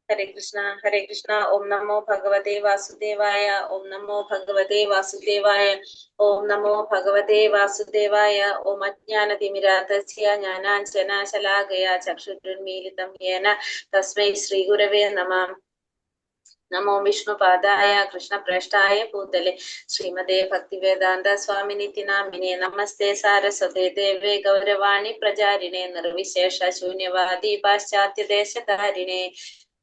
Hare Krishna, Om Namo Bhagavate Vasudevaya, Om Namo Bhagavate Vasudevaya, Om Namo Bhagavate Vasudevaya, Om Ajnana Timiratasya Jnananjana Shalakaya Chakshurunmilitam Yena Tasmai Shri Gurave Namah. Namo Vishnu Padaya Krishna Prasthaya Bhutale Srimade Bhaktivedanta Swaminiti Namine Namaste Saraswate Deve Gauravani Prajarine Nirvishesha Shunyavadi Paschatya Deshatarine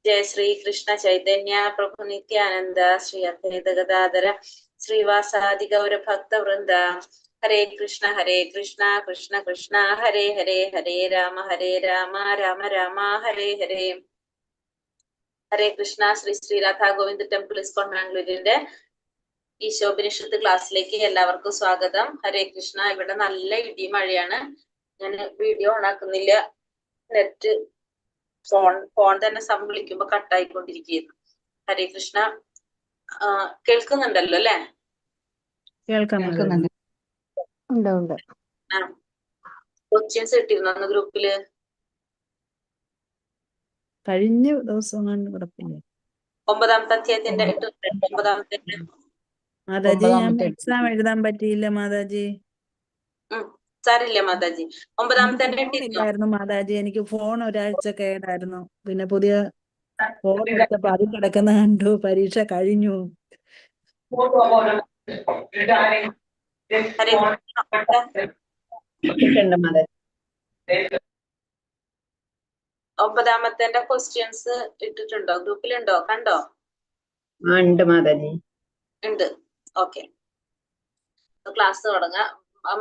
Jai Sri Krishna Chaitanya Prabhu Nityananda Sri Advaita Gadadara Srivasadi Gaura Bhakta Vrinda Hare Krishna Krishna Krishna Hare Hare Hare Rama Rama Rama Hare Hare. ഹരേ Krishna. Shri Radha Govind temple ISKCON ബാംഗ്ലൂരിന്റെ ഈശോപനിഷത്ത് ക്ലാസ്സിലേക്ക് എല്ലാവർക്കും സ്വാഗതം. ഹരേ കൃഷ്ണ. ഇവിടെ നല്ല ഇടി മഴയാണ്. ഞാൻ video on ആക്കുന്നില്ല, net phone തന്നെ വിളിക്കുമ്പോ കട്ടായിക്കൊണ്ടിരിക്കുന്നു. ഹരേ കൃഷ്ണ. കേൾക്കുന്നുണ്ടല്ലോ അല്ലെ? കേൾക്കുന്നുണ്ട്. ക്വസ്റ്റ്യൻസ് ഇട്ടിരുന്നു ഗ്രൂപ്പില് കഴിഞ്ഞ ദിവസം കുഴപ്പമില്ല. 9-ാമത്തെ അധ്യായത്തിന്റെ 9-ാമത്തെ മാതാജി, ഞാൻ എക്സാം എഴുതാൻ പറ്റിയില്ല മാതാജി. സാരില്ല മാതാജി. 9-ാമത്തെ ഇല്ലായിരുന്നു മാതാജി, എനിക്ക് ഫോൺ ഒരാഴ്ച കേടായിരുന്നു. പിന്നെ പുതിയ ഫോൺ എടുത്തപ്പോ അത് കിടക്കുന്ന കണ്ടു. പരീക്ഷ കഴിഞ്ഞു. ഒമ്പതാമത്തെ ക്വസ്റ്റ്യൻസ് ഇട്ടിട്ടുണ്ടോ? ഗ്രൂപ്പിലുണ്ടോ? കണ്ടോ? ഉണ്ട് മാതാജി. ഉണ്ട്. ഓക്കെ, ക്ലാസ് തുടങ്ങാം.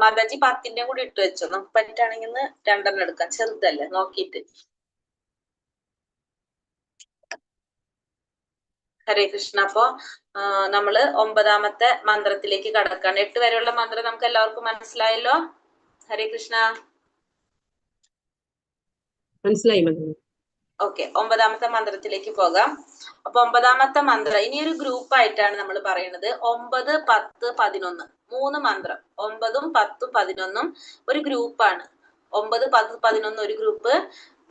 മാതാജി 10ന്റെ കൂടി ഇട്ട് വെച്ചോ. നമുക്ക് പറ്റുകയാണെങ്കിൽ 2 എടുക്കാം, ചെറുതല്ലേ നോക്കിയിട്ട്. ഹരേ കൃഷ്ണ. അപ്പോ നമ്മള് 9-ാമത്തെ മന്ത്രത്തിലേക്ക് കടക്കാണ്. 8 വരെയുള്ള മന്ത്രം നമുക്ക് എല്ലാവർക്കും മനസ്സിലായല്ലോ. ഹരേ കൃഷ്ണ. മനസ്സിലായി. ഓക്കെ, 9-ാമത്തെ മന്ത്രത്തിലേക്ക് പോകാം. അപ്പൊ 9-ാമത്തെ മന്ത്രം ഇനി ഒരു ഗ്രൂപ്പ് ആയിട്ടാണ് നമ്മൾ പറയുന്നത്. 9, 10, 11 3 മന്ത്രം. 9, 10, 11 ഒരു ഗ്രൂപ്പാണ്. 9, 10, 11 ഒരു ഗ്രൂപ്പ്,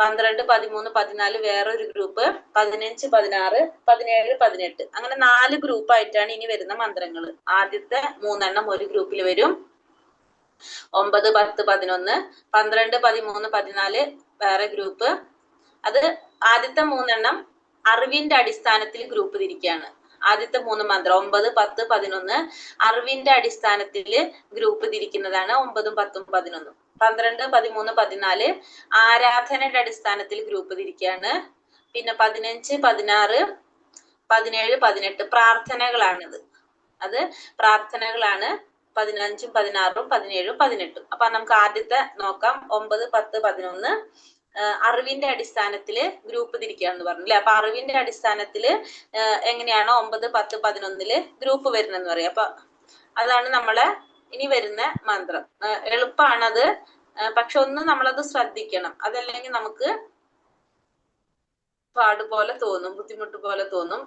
12, 13, 14 വേറൊരു ഗ്രൂപ്പ്, 15, 16, 17, 18 അങ്ങനെ 4 ഗ്രൂപ്പായിട്ടാണ് ഇനി വരുന്ന മന്ത്രങ്ങൾ. ആദ്യത്തെ 3 ഒരു ഗ്രൂപ്പിൽ വരും. 9, 10, 11, 12, 13, 14 വേറെ ഗ്രൂപ്പ്. അത് ആദ്യത്തെ 3 അറിവിന്റെ അടിസ്ഥാനത്തിൽ ഗ്രൂപ്പ് തിരിക്കുകയാണ്. ആദ്യത്തെ 3 മന്ത്രം 9, 10, 11 അറിവിന്റെ അടിസ്ഥാനത്തിൽ ഗ്രൂപ്പ് തിരിക്കുന്നതാണ്. 9, 10, 11. 12, 13, 14 ആരാധനയുടെ അടിസ്ഥാനത്തിൽ ഗ്രൂപ്പ് തിരിക്കുകയാണ്. പിന്നെ 15, 16, 17, 18 പ്രാർത്ഥനകളാണിത്. അത് പ്രാർത്ഥനകളാണ്. 15, 16, 17, 18. അപ്പൊ നമുക്ക് ആദ്യത്തെ നോക്കാം. 9, 10, 11 അറിവിന്റെ അടിസ്ഥാനത്തില് ഗ്രൂപ്പ് തിരിക്കുകയാണെന്ന് പറഞ്ഞില്ലേ. അപ്പൊ അറിവിന്റെ അടിസ്ഥാനത്തില് എങ്ങനെയാണോ 9, 10, 11 ഗ്രൂപ്പ് വരുന്നെന്ന് പറയാം. അപ്പൊ അതാണ് നമ്മളെ ഇനി വരുന്ന മന്ത്രം. എളുപ്പമാണത്, പക്ഷെ ഒന്ന് നമ്മളത് ശ്രദ്ധിക്കണം. അതല്ലെങ്കിൽ നമുക്ക് പാടുപോലെ തോന്നും, ബുദ്ധിമുട്ട് പോലെ തോന്നും.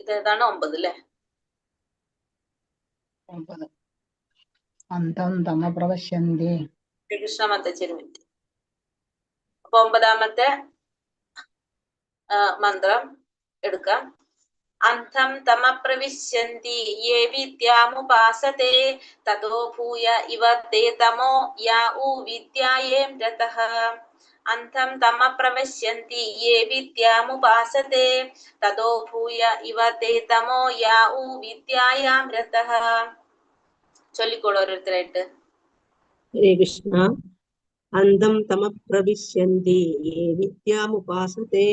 ഇതേതാണ് 9 അല്ലേ? 9 അന്തം തമപ്രവശ്യന്തി. കൃഷ്ണ മത്തച്ചൊരു മിനിറ്റ്. അപ്പൊ 9-ാമത്തെ മന്ത്രം എടുക്കാം. അന്ധം തമപ്രവിശ്യന്തി യേ വിദ്യാമുപാസതേ തതോ ഭൂയ ഇവ തേ തമോ യാ ഉ വിദ്യായേം രതഃ. അന്ധം തമപ്രവിശ്യന്തി യേ വിദ്യാമുപാസതേ തതോ ഭൂയ ഇവ തേ തമോ യാ ഉ വിദ്യായാം രതഃ. ചൊല്ലിക്കോളൂ ഓരോരുത്തരായിട്ട്. ഹരേ കൃഷ്ണ. അന്തം തമപ്രവിശ്യന്തി യേ വിദ്യാമുപാസതേ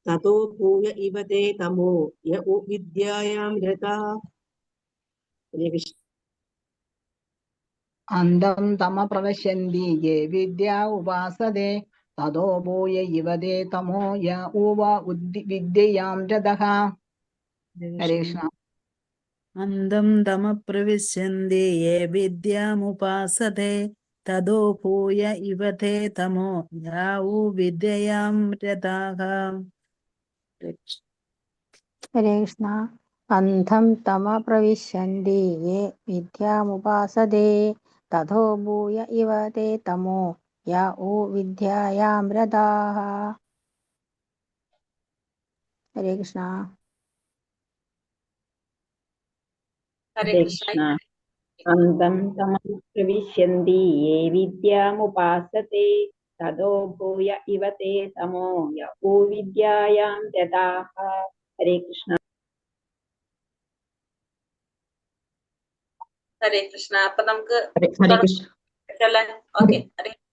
തതോ ഭൂയ ഇവ തേ തമോ യ ഉ വിദ്യായാം രതാഃ. ഹരേ കൃഷ്ണ. അന്തം തമപ്രവശ്യന്തി യേ വിദ്യാ ഉപാസതേ തതോ ഭൂയ ഇവ തേ തമോ യ ഉവ വിദ്യയാം രതഃ. ഹരേ കൃഷ്ണ. അന്തം തമപ്രവിശ്യന്തി യേ വിദ്യാമുപാസതേ തതോ ഭൂയ ഇവ തേ തമോ യാ ഉ വിദ്യയാം രതഃ. ഹരേ കൃഷ്ണ. അന്ധം തമ പ്രവിശന്തി യേ വിദ്യാമുപാസതേ തതോ ഭൂയ ഇവ തേ തമോ യ ഊ വിദ്യായാം രതാഃ. ഹരേ കൃഷ്ണ. ഹരേ ഹരേ കൃഷ്ണ. കൃഷ്ണ. അന്തം തമം പ്രവിശന്തി യേ വിദ്യാമുപാസത്തെ തതോ ഭൂയ ഇവ തേ തമോ യൂ വിദ്യായാം രതാഃ. ഹരേ കൃഷ്ണ. ഹരേ കൃഷ്ണ. അപ്പൊ നമുക്ക് ഹരേ കൃഷ്ണ. ഓക്കെ,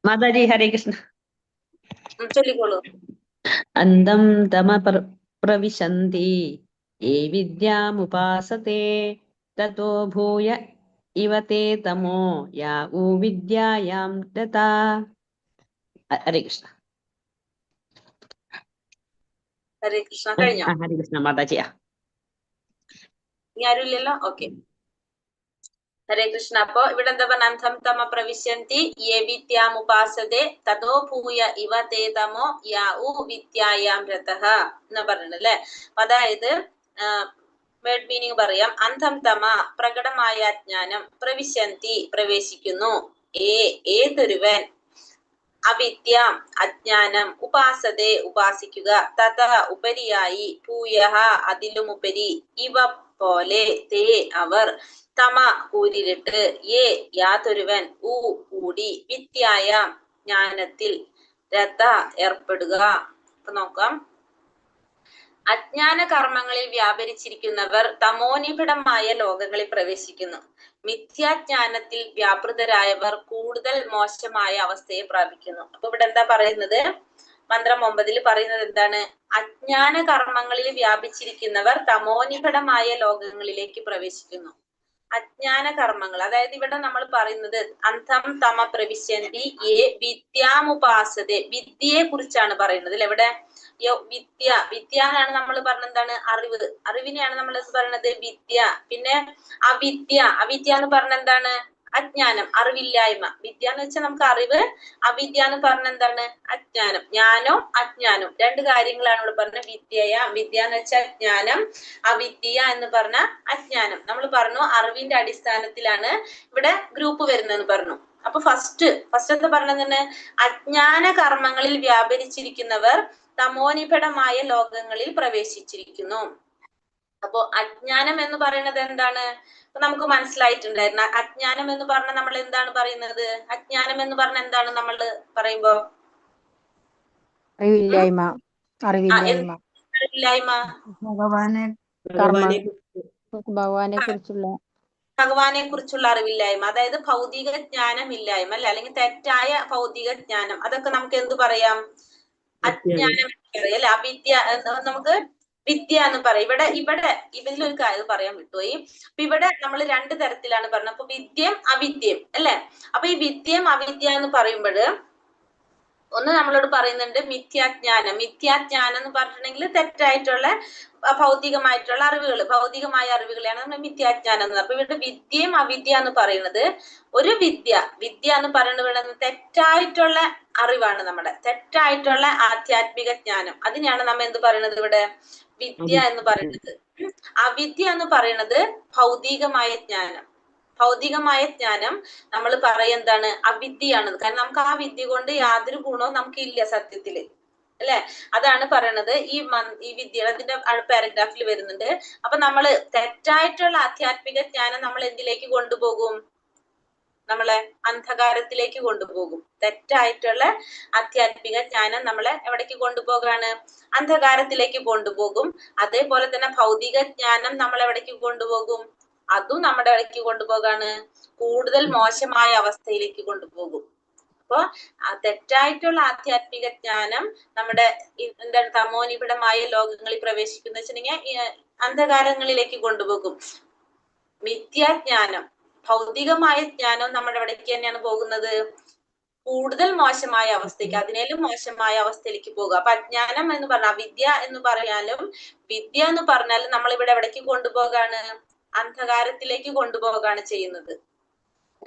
മാതാജി ഹരേ കൃഷ്ണ. ചൊല്ലിക്കോളൂ. അന്തം തമ പ്രവിശന്തി യേ വിദ്യാമുപാസത്തെ തതോ ഭൂയ ഇവ തേ തമോ യൂ വിദ്യായാം രതാഃ. ഹരേ കൃഷ്ണ. ഹരേ കൃഷ്ണ. കഴിഞ്ഞോ? ഹരേ കൃഷ്ണ മാതാജിയാ. ഇനി ആരും ഇല്ലല്ലോ? ഓക്കെ. ഹരേ കൃഷ്ണ. അപ്പൊ ഇവിടെ എന്താ പറഞ്ഞ? അന്ധം തമ പ്രവിശന്തി യേ വിദ്യാമുപാസതേ തതോ ഭൂയ ഇവ തേ തമോ യൂ വിദ്യായാം രതഃ എന്നാ പറഞ്ഞത് അല്ലെ. അതായത് വേർഡ് മീനിങ് പറയാം. അന്ധം തമ പ്രകടമായ അജ്ഞാനം, പ്രവിശന്തി പ്രവേശിക്കുന്നു, ഏതൊരുവൻ, അവിദ്യ അജ്ഞാനം, ഉപാസതേ ഉപാസിക്കുക, തഥ ഉപരിയായി, ഭൂയഃ അതിലുമുപരി, ഇവ പോലെ, തേ അവർ, തമ കൂരിരുട്ട്, യാതൊരുവൻ, കൂടി, വിദ്യായാം ജ്ഞാനത്തിൽ, രത ഏർപ്പെടുക. അപ്പൊ നോക്കാം. അജ്ഞാന കർമ്മങ്ങളിൽ വ്യാപരിച്ചിരിക്കുന്നവർ തമോനിബിഡമായ ലോകങ്ങളിൽ പ്രവേശിക്കുന്നു. മിഥ്യാജ്ഞാനത്തിൽ വ്യാപൃതരായവർ കൂടുതൽ മോശമായ അവസ്ഥയെ പ്രാപിക്കുന്നു. അപ്പൊ ഇവിടെ എന്താ പറയുന്നത്? മന്ത്രം 9 പറയുന്നത് എന്താണ്? അജ്ഞാന കർമ്മങ്ങളിൽ വ്യാപിച്ചിരിക്കുന്നവർ തമോനിബിഡമായ ലോകങ്ങളിലേക്ക് പ്രവേശിക്കുന്നു. അജ്ഞാന കർമ്മങ്ങൾ, അതായത് ഇവിടെ നമ്മൾ പറയുന്നത് അന്ധം തമ പ്രവിശന്തി യേ വിദ്യാമുപാസതേ, വിദ്യയെ കുറിച്ചാണ് പറയുന്നത് അല്ലെ. ഇവിടെ വിദ്യ എന്നാണ് നമ്മൾ പറഞ്ഞത് എന്താണ്? അറിവ്. അറിവിനെയാണ് നമ്മൾ പറയുന്നത് വിദ്യ. പിന്നെ അവിദ്യ എന്ന് പറഞ്ഞ എന്താണ്? അജ്ഞാനം, അറിവില്ലായ്മ. വിദ്യ എന്ന് വെച്ചാൽ നമുക്ക് അറിവ്, അവിദ്യ എന്ന് പറഞ്ഞ എന്താണ്? അജ്ഞാനം. ജ്ഞാനവും അജ്ഞാനവും രണ്ട് കാര്യങ്ങളാണ് ഇവിടെ പറഞ്ഞത്. വിദ്യ എന്ന് വെച്ചാൽ ജ്ഞാനം, അവിദ്യ എന്ന് പറഞ്ഞ അജ്ഞാനം. നമ്മൾ പറഞ്ഞു അറിവിന്റെ അടിസ്ഥാനത്തിലാണ് ഇവിടെ ഗ്രൂപ്പ് വരുന്നതെന്ന് പറഞ്ഞു. അപ്പൊ ഫസ്റ്റ് എന്താ പറഞ്ഞത്? അജ്ഞാന കർമ്മങ്ങളിൽ വ്യാപരിച്ചിരിക്കുന്നവർ തമോനിബിഡമായ ലോകങ്ങളിൽ പ്രവേശിച്ചിരിക്കുന്നു. അപ്പോ അജ്ഞാനം എന്ന് പറയുന്നത് എന്താണ്? നമുക്ക് മനസ്സിലായിട്ടുണ്ടായിരുന്നു. അജ്ഞാനം എന്ന് പറഞ്ഞാൽ നമ്മൾ എന്താണ് പറയുന്നത്? അജ്ഞാനം എന്ന് പറഞ്ഞ എന്താണ് നമ്മൾ പറയുമ്പോ? അറിവില്ലായ്മ. ഭഗവാനെ ഭഗവാനെ കുറിച്ചുള്ള ഭഗവാനെ കുറിച്ചുള്ള അറിവില്ലായ്മ, അതായത് ഭൗതിക ജ്ഞാനം ഇല്ലായ്മ അല്ലെ, അല്ലെങ്കിൽ തെറ്റായ ഭൗതിക ജ്ഞാനം. അതൊക്കെ നമുക്ക് എന്ത് പറയാം? അജ്ഞാനം എന്ന് പറയാം അല്ലെ. അവിദ്യ നമുക്ക് വിദ്യ എന്ന് പറയും. ഇവിടെ ഇതിലൊരു കാര്യം പറയാൻ വിട്ടുപോയി. അപ്പൊ ഇവിടെ നമ്മൾ രണ്ട് തരത്തിലാണ് പറഞ്ഞത്. അപ്പൊ വിദ്യയും അവിദ്യയും അല്ലെ. അപ്പൊ ഈ വിദ്യയും അവിദ്യ എന്ന് പറയുമ്പോൾ ഒന്ന് നമ്മളോട് പറയുന്നുണ്ട് മിഥ്യാജ്ഞാനം. മിഥ്യാജ്ഞാനം എന്ന് പറഞ്ഞിട്ടുണ്ടെങ്കിൽ തെറ്റായിട്ടുള്ള ഭൗതികമായിട്ടുള്ള അറിവുകൾ, ഭൗതികമായ അറിവുകളെയാണ് നമ്മൾ മിഥ്യാജ്ഞാനം എന്ന്. അപ്പൊ ഇവിടെ വിദ്യയും അവിദ്യ എന്ന് പറയുന്നത്, ഒരു വിദ്യ എന്ന് പറയുന്നത് തെറ്റായിട്ടുള്ള അറിവാണ്, നമ്മുടെ തെറ്റായിട്ടുള്ള ആധ്യാത്മിക ജ്ഞാനം. അതിനെയാണ് നമ്മൾ എന്ത് പറയുന്നത് ഇവിടെ? വിദ്യ എന്ന് പറയുന്നത്. അവിദ്യ എന്ന് പറയുന്നത് ഭൗതികമായ ജ്ഞാനം. ഭൗതികമായ ജ്ഞാനം നമ്മൾ എന്താണ്? അവിദ്യയാണ്. കാരണം നമുക്ക് ആ വിദ്യ കൊണ്ട് യാതൊരു ഗുണവും നമുക്ക് ഇല്ല സത്യത്തില് അല്ലെ. അതാണ് പറയണത്. ഈ വിദ്യ അതിന്റെ പാരഗ്രാഫിൽ വരുന്നുണ്ട്. അപ്പൊ നമ്മള് തെറ്റായിട്ടുള്ള ആധ്യാത്മിക ജ്ഞാനം നമ്മൾ എന്തിലേക്ക് കൊണ്ടുപോകും? നമ്മളെ അന്ധകാരത്തിലേക്ക് കൊണ്ടുപോകും. തെറ്റായിട്ടുള്ള ആധ്യാത്മിക ജ്ഞാനം നമ്മളെ എവിടേക്ക് കൊണ്ടുപോകാണ്? അന്ധകാരത്തിലേക്ക് കൊണ്ടുപോകും. അതേപോലെ തന്നെ ഭൗതിക ജ്ഞാനം നമ്മൾ എവിടേക്ക് കൊണ്ടുപോകും? അതും നമ്മുടെ ഇടയ്ക്ക് കൊണ്ടുപോകാണ്, കൂടുതൽ മോശമായ അവസ്ഥയിലേക്ക് കൊണ്ടുപോകും. അപ്പൊ തെറ്റായിട്ടുള്ള ആധ്യാത്മിക ജ്ഞാനം നമ്മുടെ എന്താണ് തമോനിബിഡമായ ലോകങ്ങളിൽ പ്രവേശിക്കുന്ന വെച്ചിട്ടുണ്ടെങ്കിൽ അന്ധകാരങ്ങളിലേക്ക് കൊണ്ടുപോകും. മിഥ്യാജ്ഞാനം, ഭൗതികമായ ജ്ഞാനം നമ്മുടെ എവിടേക്ക് തന്നെയാണ് പോകുന്നത്? കൂടുതൽ മോശമായ അവസ്ഥയ്ക്ക്, അതിനേലും മോശമായ അവസ്ഥയിലേക്ക് പോകുക. അപ്പൊ അജ്ഞാനം എന്ന് പറഞ്ഞാൽ, അവിദ്യ എന്ന് പറയാലും വിദ്യ എന്ന് പറഞ്ഞാലും നമ്മൾ ഇവിടെ എവിടേക്ക് കൊണ്ടുപോകാണ്? അന്ധകാരത്തിലേക്ക് കൊണ്ടുപോകാണ് ചെയ്യുന്നത്.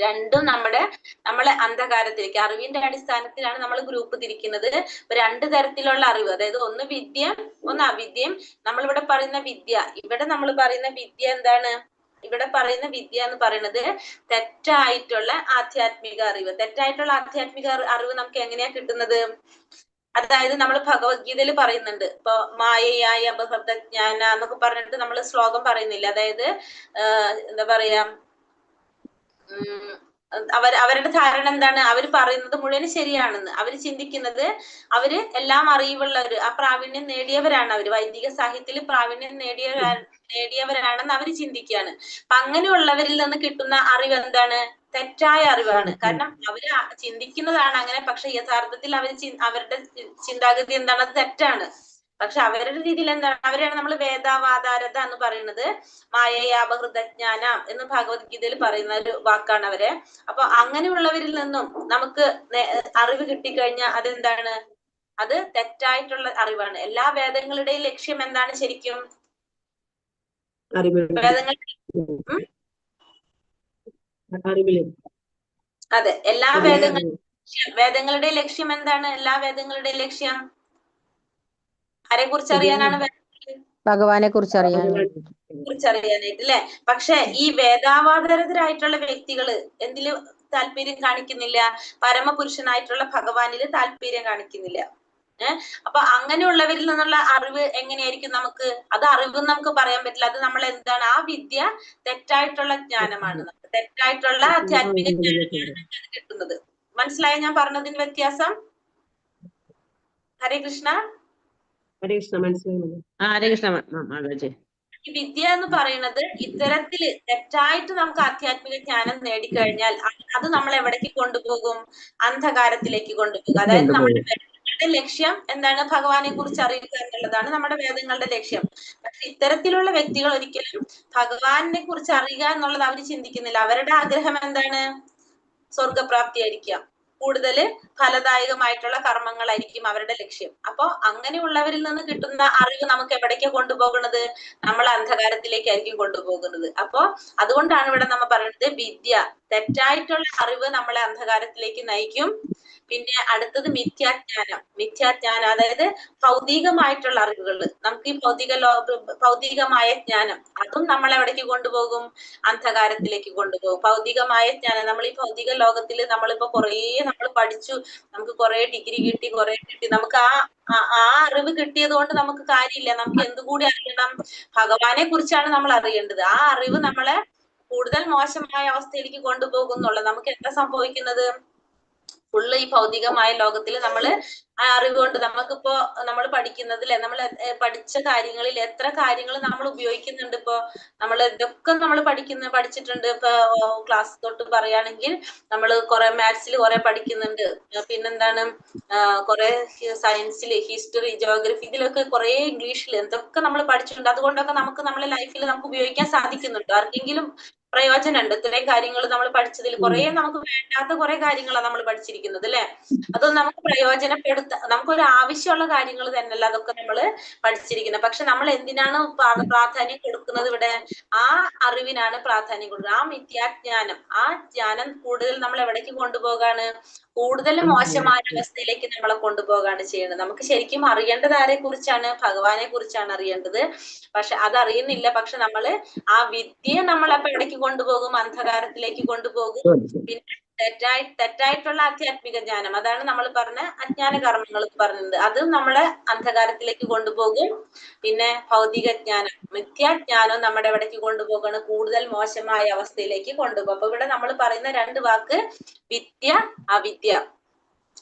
രണ്ടും നമ്മളെ അന്ധകാരത്തിലേക്ക്, അറിവിന്റെ അടിസ്ഥാനത്തിലാണ് നമ്മൾ ഗ്രൂപ്പ് തിരിക്കുന്നത്. രണ്ട് തരത്തിലുള്ള അറിവ്, അതായത് ഒന്ന് വിദ്യ, ഒന്ന് അവിദ്യയും. നമ്മളിവിടെ പറയുന്ന വിദ്യ, ഇവിടെ നമ്മൾ പറയുന്ന വിദ്യ എന്താണ്? ഇവിടെ പറയുന്ന വിദ്യ എന്ന് പറയുന്നത് തെറ്റായിട്ടുള്ള ആധ്യാത്മിക അറിവ്. തെറ്റായിട്ടുള്ള ആധ്യാത്മിക അറിവ് നമുക്ക് എങ്ങനെയാ കിട്ടുന്നത്? അതായത് നമ്മൾ ഭഗവത്ഗീതയിൽ പറയുന്നുണ്ട്. ഇപ്പൊ മായയായ അപഹൃതജ്ഞാന എന്നൊക്കെ പറഞ്ഞിട്ട് നമ്മൾ ശ്ലോകം പറയുന്നില്ല. അതായത് എന്താ പറയാ, അവരുടെ ധാരണ എന്താണ്? അവർ പറയുന്നത് മുഴുവൻ ശരിയാണെന്ന്. അവർ ചിന്തിക്കുന്നത് അവര് എല്ലാം അറിവുള്ളവര്, ആ പ്രാവീണ്യം നേടിയവരാണ്, അവര് വൈദിക സാഹിത്യത്തിൽ പ്രാവീണ്യം നേടിയവരാണെന്ന് അവർ ചിന്തിക്കുകയാണ്. അപ്പൊ അങ്ങനെയുള്ളവരിൽ നിന്ന് കിട്ടുന്ന അറിവ് എന്താണ്? തെറ്റായ അറിവാണ്. കാരണം അവര് ചിന്തിക്കുന്നതാണ് അങ്ങനെ, പക്ഷെ യഥാർത്ഥത്തിൽ അവരുടെ ചിന്താഗതി എന്താണ്? അത് തെറ്റാണ്. പക്ഷെ അവരുടെ രീതിയിൽ എന്താണ്? അവരാണ് നമ്മൾ വേദാവാതാരത എന്ന് പറയുന്നത്. മായയാപഹൃതജ്ഞാനം എന്ന് ഭഗവത്ഗീതയിൽ പറയുന്ന ഒരു വാക്കാണ് അവരെ. അപ്പൊ അങ്ങനെയുള്ളവരിൽ നിന്നും നമുക്ക് അറിവ് കിട്ടിക്കഴിഞ്ഞാൽ അതെന്താണ്? അത് തെറ്റായിട്ടുള്ള അറിവാണ്. എല്ലാ വേദങ്ങളുടെയും ലക്ഷ്യം എന്താണ് ശരിക്കും? അതെ, എല്ലാ വേദങ്ങളുടെ ലക്ഷ്യം എന്താണ്? എല്ലാ വേദങ്ങളുടെയും ലക്ഷ്യം ആരെ കുറിച്ച് അറിയാനാണ്? ഭഗവാനെ കുറിച്ച് അറിയാനായിട്ട് അല്ലെ? പക്ഷെ ഈ വേദാവാതരരായിട്ടുള്ള വ്യക്തികള് എന്തില് താല്പര്യം കാണിക്കുന്നില്ല? പരമപുരുഷനായിട്ടുള്ള ഭഗവാനില് താല്പര്യം കാണിക്കുന്നില്ല. അപ്പൊ അങ്ങനെയുള്ളവരിൽ നിന്നുള്ള അറിവ് എങ്ങനെയായിരിക്കും നമുക്ക്? അത് അറിവ് നമുക്ക് പറയാൻ പറ്റില്ല. അത് നമ്മൾ എന്താണ്? ആ വിദ്യ തെറ്റായിട്ടുള്ള ജ്ഞാനമാണ്. തെറ്റായിട്ടുള്ള ആധ്യാത്മിക ജ്ഞാനമാണ് അത് കിട്ടുന്നത്. മനസ്സിലായോ ഞാൻ പറഞ്ഞതിന് വ്യത്യാസം? ഹരേ കൃഷ്ണ. ഈ വിദ്യ എന്ന് പറയുന്നത് ഇത്തരത്തില് തെറ്റായിട്ട് നമുക്ക് ആധ്യാത്മിക ജ്ഞാനം നേടിക്കഴിഞ്ഞാൽ അത് നമ്മൾ എവിടേക്ക് കൊണ്ടുപോകും? അന്ധകാരത്തിലേക്ക് കൊണ്ടുപോകും. അതായത് നമ്മുടെ ലക്ഷ്യം എന്താണ്? ഭഗവാനെ കുറിച്ച് അറിയുക എന്നുള്ളതാണ് നമ്മുടെ വേദങ്ങളുടെ ലക്ഷ്യം. പക്ഷെ ഇത്തരത്തിലുള്ള വ്യക്തികൾ ഒരിക്കലും ഭഗവാനെ കുറിച്ച് അറിയുക എന്നുള്ളത് അവർ ചിന്തിക്കുന്നില്ല. അവരുടെ ആഗ്രഹം എന്താണ്? സ്വർഗപ്രാപ്തി ആയിരിക്കാം. കൂടുതൽ ഫലദായകമായിട്ടുള്ള കർമ്മങ്ങളായിരിക്കും അവരുടെ ലക്ഷ്യം. അപ്പൊ അങ്ങനെയുള്ളവരിൽ നിന്ന് കിട്ടുന്ന അറിവ് നമുക്ക് എവിടേക്കാ കൊണ്ടുപോകുന്നത്? നമ്മൾ അന്ധകാരത്തിലേക്കായിരിക്കും കൊണ്ടുപോകുന്നത്. അപ്പൊ അതുകൊണ്ടാണ് ഇവിടെ നമ്മൾ പറയുന്നത് വിദ്യ, തെറ്റായിട്ടുള്ള അറിവ് നമ്മളെ അന്ധകാരത്തിലേക്ക് നയിക്കും. പിന്നെ അടുത്തത് മിഥ്യാജ്ഞാനം. മിഥ്യാജ്ഞാനം അതായത് ഭൗതികമായിട്ടുള്ള അറിവുകൾ. നമുക്ക് ഈ ഭൗതികമായ ജ്ഞാനം അതും നമ്മളെ എവിടേക്ക് കൊണ്ടുപോകും? അന്ധകാരത്തിലേക്ക് കൊണ്ടുപോകും. ഭൗതികമായ ജ്ഞാനം, നമ്മൾ ഈ ഭൗതിക ലോകത്തിൽ നമ്മളിപ്പോ നമ്മൾ പഠിച്ചു, നമുക്ക് കുറെ ഡിഗ്രി കിട്ടി, നമുക്ക് ആ അറിവ് കിട്ടിയത് കൊണ്ട് നമുക്ക് കാര്യമില്ല. നമുക്ക് എന്തുകൂടി അറിയണം? ഭഗവാനെ കുറിച്ചാണ് നമ്മൾ അറിയേണ്ടത്. ആ അറിവ് നമ്മളെ കൂടുതൽ മോശമായ അവസ്ഥയിലേക്ക് കൊണ്ടുപോകുന്നുള്ളത്. നമുക്ക് എന്താ സംഭവിക്കുന്നത്? ഫുള്ള് ഈ ഭൗതികമായ ലോകത്തിൽ നമ്മള് ആ അറിവ് കൊണ്ട് നമുക്കിപ്പോ നമ്മൾ പഠിക്കുന്നതിൽ നമ്മൾ പഠിച്ച കാര്യങ്ങളിൽ എത്ര കാര്യങ്ങൾ നമ്മൾ ഉപയോഗിക്കുന്നുണ്ട്? ഇപ്പോ നമ്മൾ ഇതൊക്കെ നമ്മൾ പഠിച്ചിട്ടുണ്ട്. ഇപ്പൊ ക്ലാസ് തൊട്ട് പറയുകയാണെങ്കിൽ നമ്മൾ കുറെ മാത്സിൽ കുറെ പഠിക്കുന്നുണ്ട്. പിന്നെന്താണ്, കുറെ സയൻസിൽ, ഹിസ്റ്ററി, ജോഗ്രഫി, ഇതിലൊക്കെ കുറെ ഇംഗ്ലീഷിൽ എന്തൊക്കെ നമ്മൾ പഠിച്ചിട്ടുണ്ട്. അതുകൊണ്ടൊക്കെ നമുക്ക് നമ്മുടെ ലൈഫിൽ നമുക്ക് ഉപയോഗിക്കാൻ സാധിക്കുന്നുണ്ട്. ആർക്കെങ്കിലും പ്രയോജനമുണ്ട്? ഇത്രയും കാര്യങ്ങൾ നമ്മൾ പഠിച്ചതിൽ കുറെ നമുക്ക് വേണ്ടാത്ത കുറെ കാര്യങ്ങളാണ് നമ്മൾ പഠിച്ചിരിക്കുന്നത് അല്ലെ? അതൊന്നും നമുക്ക് നമുക്കൊരു ആവശ്യമുള്ള കാര്യങ്ങൾ തന്നെയല്ല അതൊക്കെ നമ്മൾ പഠിച്ചിരിക്കുന്നത്. പക്ഷെ നമ്മൾ എന്തിനാണ് പ്രാധാന്യം കൊടുക്കുന്നത്? ഇവിടെ ആ അറിവിനാണ് പ്രാധാന്യം കൊടുക്കുന്നത്. ആ മിഥ്യാജ്ഞാനം, ആ ജ്ഞാനം കൂടുതൽ നമ്മൾ എവിടേക്ക് കൊണ്ടുപോകാണ്? കൂടുതൽ മോശമായ അവസ്ഥയിലേക്ക് നമ്മളെ കൊണ്ടുപോകാണ് ചെയ്യുന്നത്. നമുക്ക് ശരിക്കും അറിയേണ്ടത് ആരെ കുറിച്ചാണ്? ഭഗവാനെ കുറിച്ചാണ് അറിയേണ്ടത്. പക്ഷെ അതറിയുന്നില്ല. പക്ഷെ നമ്മള് ആ വിദ്യ നമ്മളപ്പോ എവിടേക്ക് കൊണ്ടുപോകും? അന്ധകാരത്തിലേക്ക് കൊണ്ടുപോകും. പിന്നെ തെറ്റായിട്ടുള്ള ആധ്യാത്മിക ജ്ഞാനം, അതാണ് നമ്മൾ പറഞ്ഞ അജ്ഞാന കർമ്മങ്ങൾ പറഞ്ഞത്, അത് നമ്മളെ അന്ധകാരത്തിലേക്ക് കൊണ്ടുപോകും. പിന്നെ ഭൗതിക ജ്ഞാനം, മിഥ്യാജ്ഞാനം നമ്മുടെ എവിടേക്ക് കൊണ്ടുപോകണം? കൂടുതൽ മോശമായ അവസ്ഥയിലേക്ക് കൊണ്ടുപോകും. അപ്പൊ ഇവിടെ നമ്മൾ പറയുന്ന രണ്ട് വാക്ക് വിദ്യ, അവിദ്യ.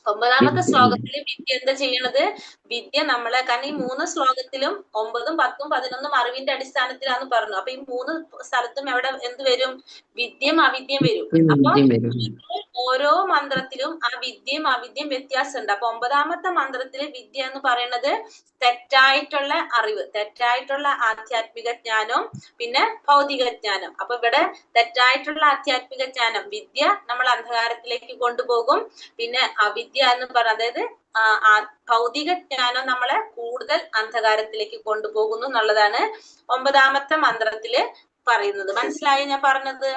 9ാമത്തെ ശ്ലോകത്തില് വിദ്യ എന്താ ചെയ്യണത്? വിദ്യ നമ്മളെ, കാരണം ഈ 3 ശ്ലോകത്തിലും 9, 10, 11 അറിവിന്റെ അടിസ്ഥാനത്തിലാന്ന് പറഞ്ഞു. അപ്പൊ ഈ 3 സ്ഥലത്തും എന്ത് വരും? വിദ്യയും അവിദ്യയും വരും. അപ്പൊ ഓരോ മന്ത്രത്തിലും ആ വിദ്യയും അവിദ്യയും വ്യത്യാസമുണ്ട്. അപ്പൊ 9ാമത്തെ മന്ത്രത്തില് വിദ്യ എന്ന് പറയുന്നത് തെറ്റായിട്ടുള്ള അറിവ്, തെറ്റായിട്ടുള്ള ആധ്യാത്മിക ജ്ഞാനവും പിന്നെ ഭൗതിക ജ്ഞാനം. അപ്പൊ ഇവിടെ തെറ്റായിട്ടുള്ള ആധ്യാത്മിക ജ്ഞാനം, വിദ്യ നമ്മൾ അന്ധകാരത്തിലേക്ക് കൊണ്ടുപോകും. പിന്നെ അവിദ്യ എന്ന് അതായത് ഭൗതിക ജ്ഞാനം നമ്മളെ കൂടുതൽ അന്ധകാരത്തിലേക്ക് കൊണ്ടുപോകുന്നു എന്നുള്ളതാണ് 9ാമത്തെ മന്ത്രത്തില് പറയുന്നത്. മനസ്സിലായോ ഞാൻ പറഞ്ഞത്?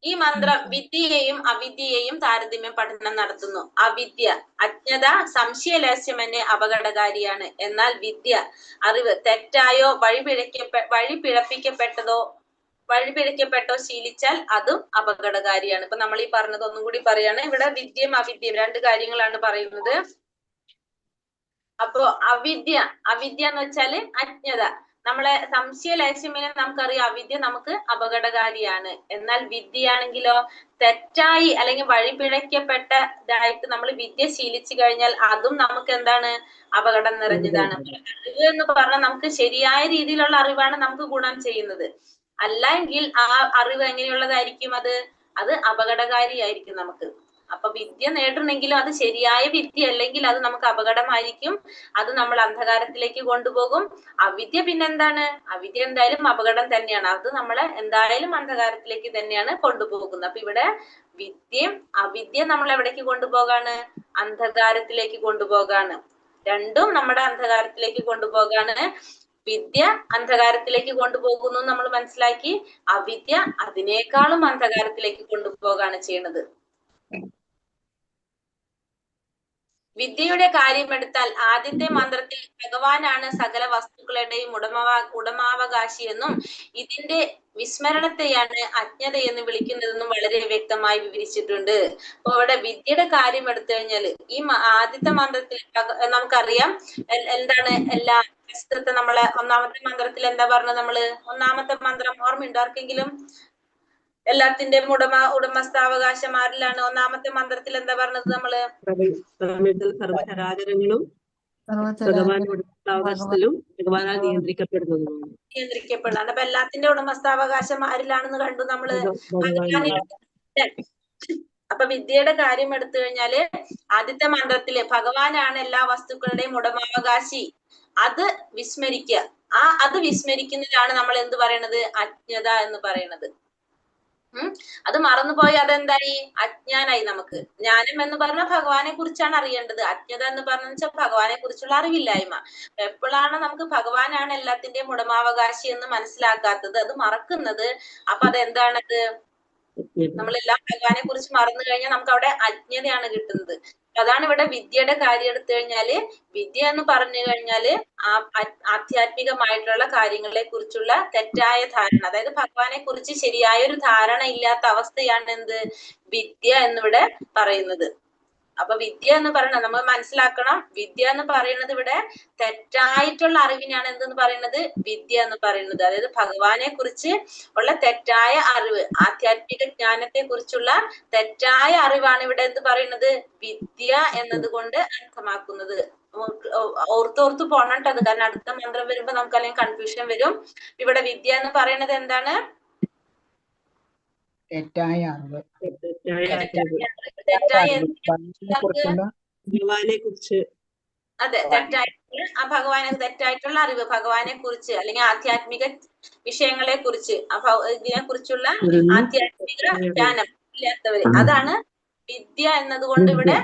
ഈ മന്ത്രം വിദ്യയെയും അവിദ്യയെയും താരതമ്യം പഠനം നടത്തുന്നു. അവിദ്യ അജ്ഞത, സംശയലേശമെന്നെ അപകടകാരിയാണ്. എന്നാൽ വിദ്യ അറിവ് തെറ്റായോ വഴിപിഴക്കപ്പെട്ടോ ശീലിച്ചാൽ അതും അപകടകാരിയാണ്. ഇപ്പൊ നമ്മൾ ഈ പറഞ്ഞത് ഒന്നും കൂടി പറയാണ്. ഇവിടെ വിദ്യയും അവിദ്യയും രണ്ട് കാര്യങ്ങളാണ് പറയുന്നത്. അപ്പോ അവിദ്യ എന്ന് വെച്ചാല് അജ്ഞത. നമ്മളെ സംശയലേശമെന്നെ നമുക്കറിയാം അവിദ്യ നമുക്ക് അപകടകാരിയാണ്. എന്നാൽ വിദ്യയാണെങ്കിലോ തെറ്റായി അല്ലെങ്കിൽ വഴിപിഴക്കപ്പെട്ടതായിട്ട് നമ്മൾ വിദ്യ ശീലിച്ചു കഴിഞ്ഞാൽ അതും നമുക്ക് എന്താണ് അപകടം നിറഞ്ഞതാണ്. അറിവ് എന്ന് പറഞ്ഞാൽ നമുക്ക് ശരിയായ രീതിയിലുള്ള അറിവാണ് നമുക്ക് ഗുണം ചെയ്യുന്നത്. അല്ല എങ്കിൽ ആ അറിവ് എങ്ങനെയുള്ളതായിരിക്കും? അത് അപകടകാരിയായിരിക്കും നമുക്ക്. അപ്പൊ വിദ്യ നേടണമെങ്കിലും അത് ശരിയായ വിദ്യ അല്ലെങ്കിൽ അത് നമുക്ക് അപകടമായിരിക്കും. അത് നമ്മൾ അന്ധകാരത്തിലേക്ക് കൊണ്ടുപോകും. അവിദ്യ പിന്നെന്താണ്? അവിദ്യ എന്തായാലും അപകടം തന്നെയാണ്. അത് നമ്മളെ എന്തായാലും അന്ധകാരത്തിലേക്ക് തന്നെയാണ് കൊണ്ടുപോകുന്നത്. അപ്പൊ ഇവിടെ വിദ്യയും അവിദ്യ നമ്മൾ എവിടേക്ക് കൊണ്ടുപോകാണ്? അന്ധകാരത്തിലേക്ക് കൊണ്ടുപോകാണ്. രണ്ടും നമ്മുടെ അന്ധകാരത്തിലേക്ക് കൊണ്ടുപോകാണ്. വിദ്യ അന്ധകാരത്തിലേക്ക് കൊണ്ടുപോകുന്നു നമ്മൾ മനസ്സിലാക്കി. അവിദ്യ അതിനേക്കാളും അന്ധകാരത്തിലേക്ക് കൊണ്ടുപോകാണ് ചെയ്യുന്നത്. വിദ്യയുടെ കാര്യമെടുത്താൽ ആദ്യത്തെ മന്ത്രത്തിൽ ഭഗവാനാണ് സകല വസ്തുക്കളുടെയും ഉടമാവകാശി എന്നും ഇതിന്റെ വിസ്മരണത്തെയാണ് അജ്ഞത എന്ന് വിളിക്കുന്നതെന്നും വളരെ വ്യക്തമായി വിവരിച്ചിട്ടുണ്ട്. അപ്പൊ ഇവിടെ വിദ്യയുടെ കാര്യം എടുത്തു കഴിഞ്ഞാൽ ഈ ആദ്യത്തെ മന്ത്രത്തിൽ നമുക്കറിയാം എന്താണ് എല്ലാ വസ്തുത്തെ നമ്മളെ ഒന്നാമത്തെ മന്ത്രത്തിൽ എന്താ പറഞ്ഞത്? നമ്മള് ഒന്നാമത്തെ മന്ത്രം ഓർമ്മയുണ്ടോ ആർക്കെങ്കിലും? എല്ലാത്തിന്റെയും ഉടമസ്ഥാവകാശം ആരിലാണ്? ഒന്നാമത്തെ മന്ത്രത്തിൽ എന്താ പറഞ്ഞത് നമ്മള്? സർവചരാചരങ്ങളും ഭഗവാന്റെ ഉടമസ്ഥാവകാശത്തിലും ഭഗവാനാൽ നിയന്ത്രിക്കപ്പെടുന്നതാണ്. അപ്പൊ എല്ലാത്തിന്റെ ഉടമസ്ഥാവകാശം ആരിലാണെന്ന് കണ്ടു നമ്മള്? അപ്പൊ വിദ്യയുടെ കാര്യം എടുത്തു കഴിഞ്ഞാല് ആദ്യത്തെ മന്ത്രത്തില് ഭഗവാനാണ് എല്ലാ വസ്തുക്കളുടെയും ഉടമാവകാശി. അത് വിസ്മരിക്കുക. അത് വിസ്മരിക്കുന്നതിലാണ് നമ്മൾ എന്ത് പറയണത്? അജ്ഞത എന്ന് പറയണത്. അത് മറന്നുപോയി അതെന്തായി? അജ്ഞാനായി. നമുക്ക് ജ്ഞാനം എന്ന് പറഞ്ഞാൽ ഭഗവാനെ കുറിച്ചാണ് അറിയേണ്ടത്. അജ്ഞത എന്ന് പറഞ്ഞാൽ ഭഗവാനെ കുറിച്ചുള്ള അറിവില്ലായ്മ. എപ്പോഴാണ് നമുക്ക് ഭഗവാനാണ് എല്ലാത്തിന്റെയും ഉടമാവകാശി എന്ന് മനസ്സിലാക്കാത്തത്, അത് മറക്കുന്നത്, അപ്പൊ അതെന്താണത്? നമ്മളെല്ലാം ഭഗവാനെ കുറിച്ച് മറന്നു കഴിഞ്ഞാൽ നമുക്ക് അവിടെ അജ്ഞതയാണ് കിട്ടുന്നത്. അതാണ് ഇവിടെ വിദ്യയുടെ കാര്യം എടുത്തു കഴിഞ്ഞാല് വിദ്യ എന്ന് പറഞ്ഞു കഴിഞ്ഞാല് ആധ്യാത്മികമായിട്ടുള്ള കാര്യങ്ങളെ കുറിച്ചുള്ള തെറ്റായ ധാരണ, അതായത് ഭഗവാനെ കുറിച്ച് ശരിയായ ഒരു ധാരണ ഇല്ലാത്ത അവസ്ഥയാണ് എന്ത്? വിദ്യ എന്നിവിടെ പറയുന്നത്. അപ്പൊ വിദ്യ എന്ന് പറയുന്നത് നമ്മൾ മനസ്സിലാക്കണം. വിദ്യ എന്ന് പറയുന്നത് ഇവിടെ തെറ്റായിട്ടുള്ള അറിവിനാണ് എന്തെന്ന് പറയുന്നത്? വിദ്യ എന്ന് പറയുന്നത്. അതായത് ഭഗവാനെ കുറിച്ച് ഉള്ള തെറ്റായ അറിവ്, ആധ്യാത്മിക ജ്ഞാനത്തെ കുറിച്ചുള്ള തെറ്റായ അറിവാണ് ഇവിടെ എന്ത് പറയുന്നത്? വിദ്യ എന്നതുകൊണ്ട് അർത്ഥമാക്കുന്നത്. ഓർത്തോർത്ത് പോണട്ടത്, കാരണം അടുത്ത മന്ത്രം വരുമ്പോ നമുക്ക് അല്ലെങ്കിൽ കൺഫ്യൂഷൻ വരും. ഇവിടെ വിദ്യ എന്ന് പറയുന്നത് എന്താണ്? തെറ്റായ അറിവ്. അതെ, തെറ്റായിട്ടുള്ള തെറ്റായിട്ടുള്ള അറിവ്, ഭഗവാനെ കുറിച്ച് അല്ലെങ്കിൽ ആധ്യാത്മിക വിഷയങ്ങളെ കുറിച്ച്, ഇതിനെ കുറിച്ചുള്ള ആധ്യാത്മിക ജ്ഞാനം ഇല്ലാത്തവര്, അതാണ് വിദ്യ എന്നതുകൊണ്ട് ഇവിടെ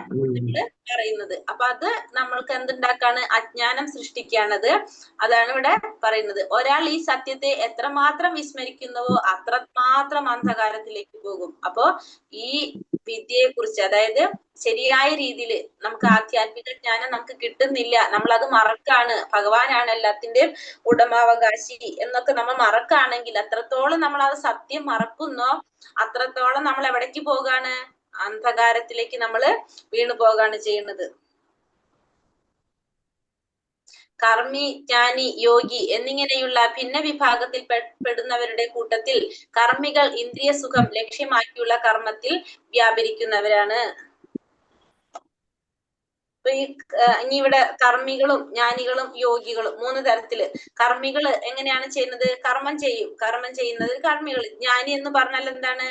പറയുന്നത്. അപ്പൊ അത് നമ്മൾക്ക് എന്തുണ്ടാക്കാണ്? അജ്ഞാനം സൃഷ്ടിക്കുകയാണത്. അതാണ് ഇവിടെ പറയുന്നത്. ഒരാൾ ഈ സത്യത്തെ എത്രമാത്രം വിസ്മരിക്കുന്നുവോ അത്രമാത്രം അന്ധകാരത്തിലേക്ക് പോകും. അപ്പോ ഈ വിദ്യയെ കുറിച്ച്, അതായത് ശരിയായ രീതിയിൽ നമുക്ക് ആധ്യാത്മിക ജ്ഞാനം നമുക്ക് കിട്ടുന്നില്ല, നമ്മൾ അത് മറക്കാണ്, ഭഗവാനാണ് എല്ലാത്തിന്റെയും ഉടമാവകാശി എന്നൊക്കെ നമ്മൾ മറക്കാണെങ്കിൽ, അത്രത്തോളം നമ്മൾ അത് സത്യം മറക്കുന്നോ അത്രത്തോളം നമ്മൾ എവിടേക്ക് പോകാണ്? അന്ധകാരത്തിലേക്ക് നമ്മൾ വീണു പോകാണ് ചെയ്യുന്നത്. കർമ്മി, ജ്ഞാനി, യോഗി എന്നിങ്ങനെയുള്ള ഭിന്ന വിഭാഗത്തിൽ പെടുന്നവരുടെ കൂട്ടത്തിൽ കർമ്മികൾ ഇന്ദ്രിയ സുഖം ലക്ഷ്യമാക്കിയുള്ള കർമ്മത്തിൽ വ്യാപരിക്കുന്നവരാണ്. ഇനി ഇവിടെ കർമ്മികളും ജ്ഞാനികളും യോഗികളും 3 തരത്തില്. കർമ്മികള് എങ്ങനെയാണ് ചെയ്യുന്നത്? കർമ്മം ചെയ്യുന്നത് കർമ്മികൾ. ജ്ഞാനി എന്ന് പറഞ്ഞാൽ എന്താണ്?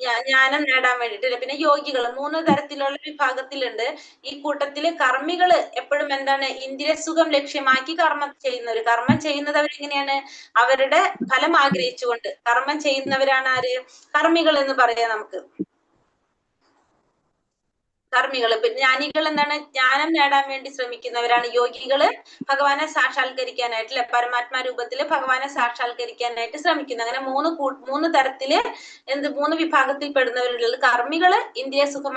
ജ്ഞാനം നേടാൻ വേണ്ടിട്ട്. പിന്നെ യോഗികൾ 3 തരത്തിലുള്ള വിഭാഗത്തിലുണ്ട്. ഈ കൂട്ടത്തില് കർമ്മികള് എപ്പോഴും എന്താണ്? ഇന്ദ്രിയസുഖം ലക്ഷ്യമാക്കി കർമ്മം ചെയ്യുന്നവര്. കർമ്മം ചെയ്യുന്നത് അവരെങ്ങനെയാണ്? അവരുടെ ഫലം ആഗ്രഹിച്ചുകൊണ്ട് കർമ്മം ചെയ്യുന്നവരാണ് ആര്? കർമ്മികൾ എന്ന് പറയാം നമുക്ക്. കർമ്മികള്. ജ്ഞാനികൾ എന്താണ്? ജ്ഞാനം നേടാൻ വേണ്ടി ശ്രമിക്കുന്നവരാണ്. യോഗികള് ഭഗവാനെ സാക്ഷാത്കരിക്കാനായിട്ട് അല്ലെ, പരമാത്മാ രൂപത്തില് ഭഗവാനെ സാക്ഷാത്കരിക്കാനായിട്ട് ശ്രമിക്കുന്നു. അങ്ങനെ മൂന്ന് തരത്തില് മൂന്ന് വിഭാഗത്തിൽ പെടുന്നവരുള്ളത്. കർമ്മികള് ഇന്ദ്രിയ സുഖം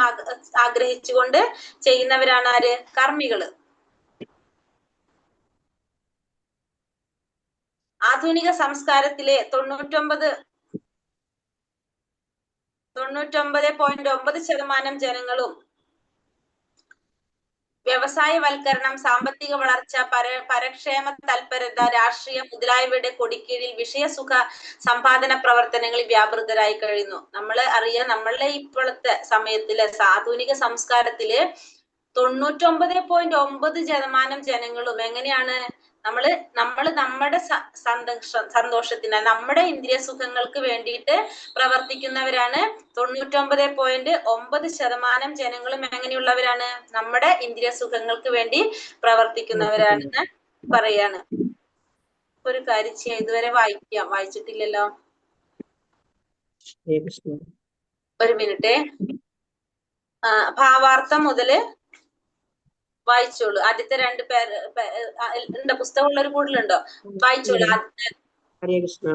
ആഗ്രഹിച്ചുകൊണ്ട് ചെയ്യുന്നവരാണ് ആര്? കർമ്മികള്. ആധുനിക സംസ്കാരത്തിലെ 99.9% ജനങ്ങളും വ്യവസായവൽക്കരണം, സാമ്പത്തിക വളർച്ച, പരക്ഷേമ തൽപരത, രാഷ്ട്രീയം മുതലായവയുടെ കൊടിക്കീഴിൽ വിഷയസുഖ സമ്പാദന പ്രവർത്തനങ്ങളിൽ വ്യാപൃതരായി കഴിയുന്നു. അറിയാം, നമ്മളുടെ ഇപ്പോഴത്തെ സമയത്തില് ആധുനിക സംസ്കാരത്തില് 99.9% ജനങ്ങളും എങ്ങനെയാണ്? നമ്മള് നമ്മുടെ സന്തോഷത്തിന്, നമ്മുടെ ഇന്ദ്രിയ സുഖങ്ങൾക്ക് വേണ്ടിയിട്ട് പ്രവർത്തിക്കുന്നവരാണ്. 99.9% ജനങ്ങളും എങ്ങനെയുള്ളവരാണ്? നമ്മുടെ ഇന്ദ്രിയ സുഖങ്ങൾക്ക് വേണ്ടി പ്രവർത്തിക്കുന്നവരാണെന്ന് പറയാണ്. ഒരു കാര്യം ചെയ്യാം, ഇതുവരെ വായിച്ചിട്ടില്ലല്ലോ. ഒരു മിനിറ്റ്. ഭാവാർത്ഥം മുതല് വായിച്ചോളൂ. ആദ്യത്തെ 2 പേര് ഉണ്ടോ? പുസ്തകമുള്ളവർ കൂടുതലുണ്ടോ? വായിച്ചോളൂ. ഹരേ കൃഷ്ണ.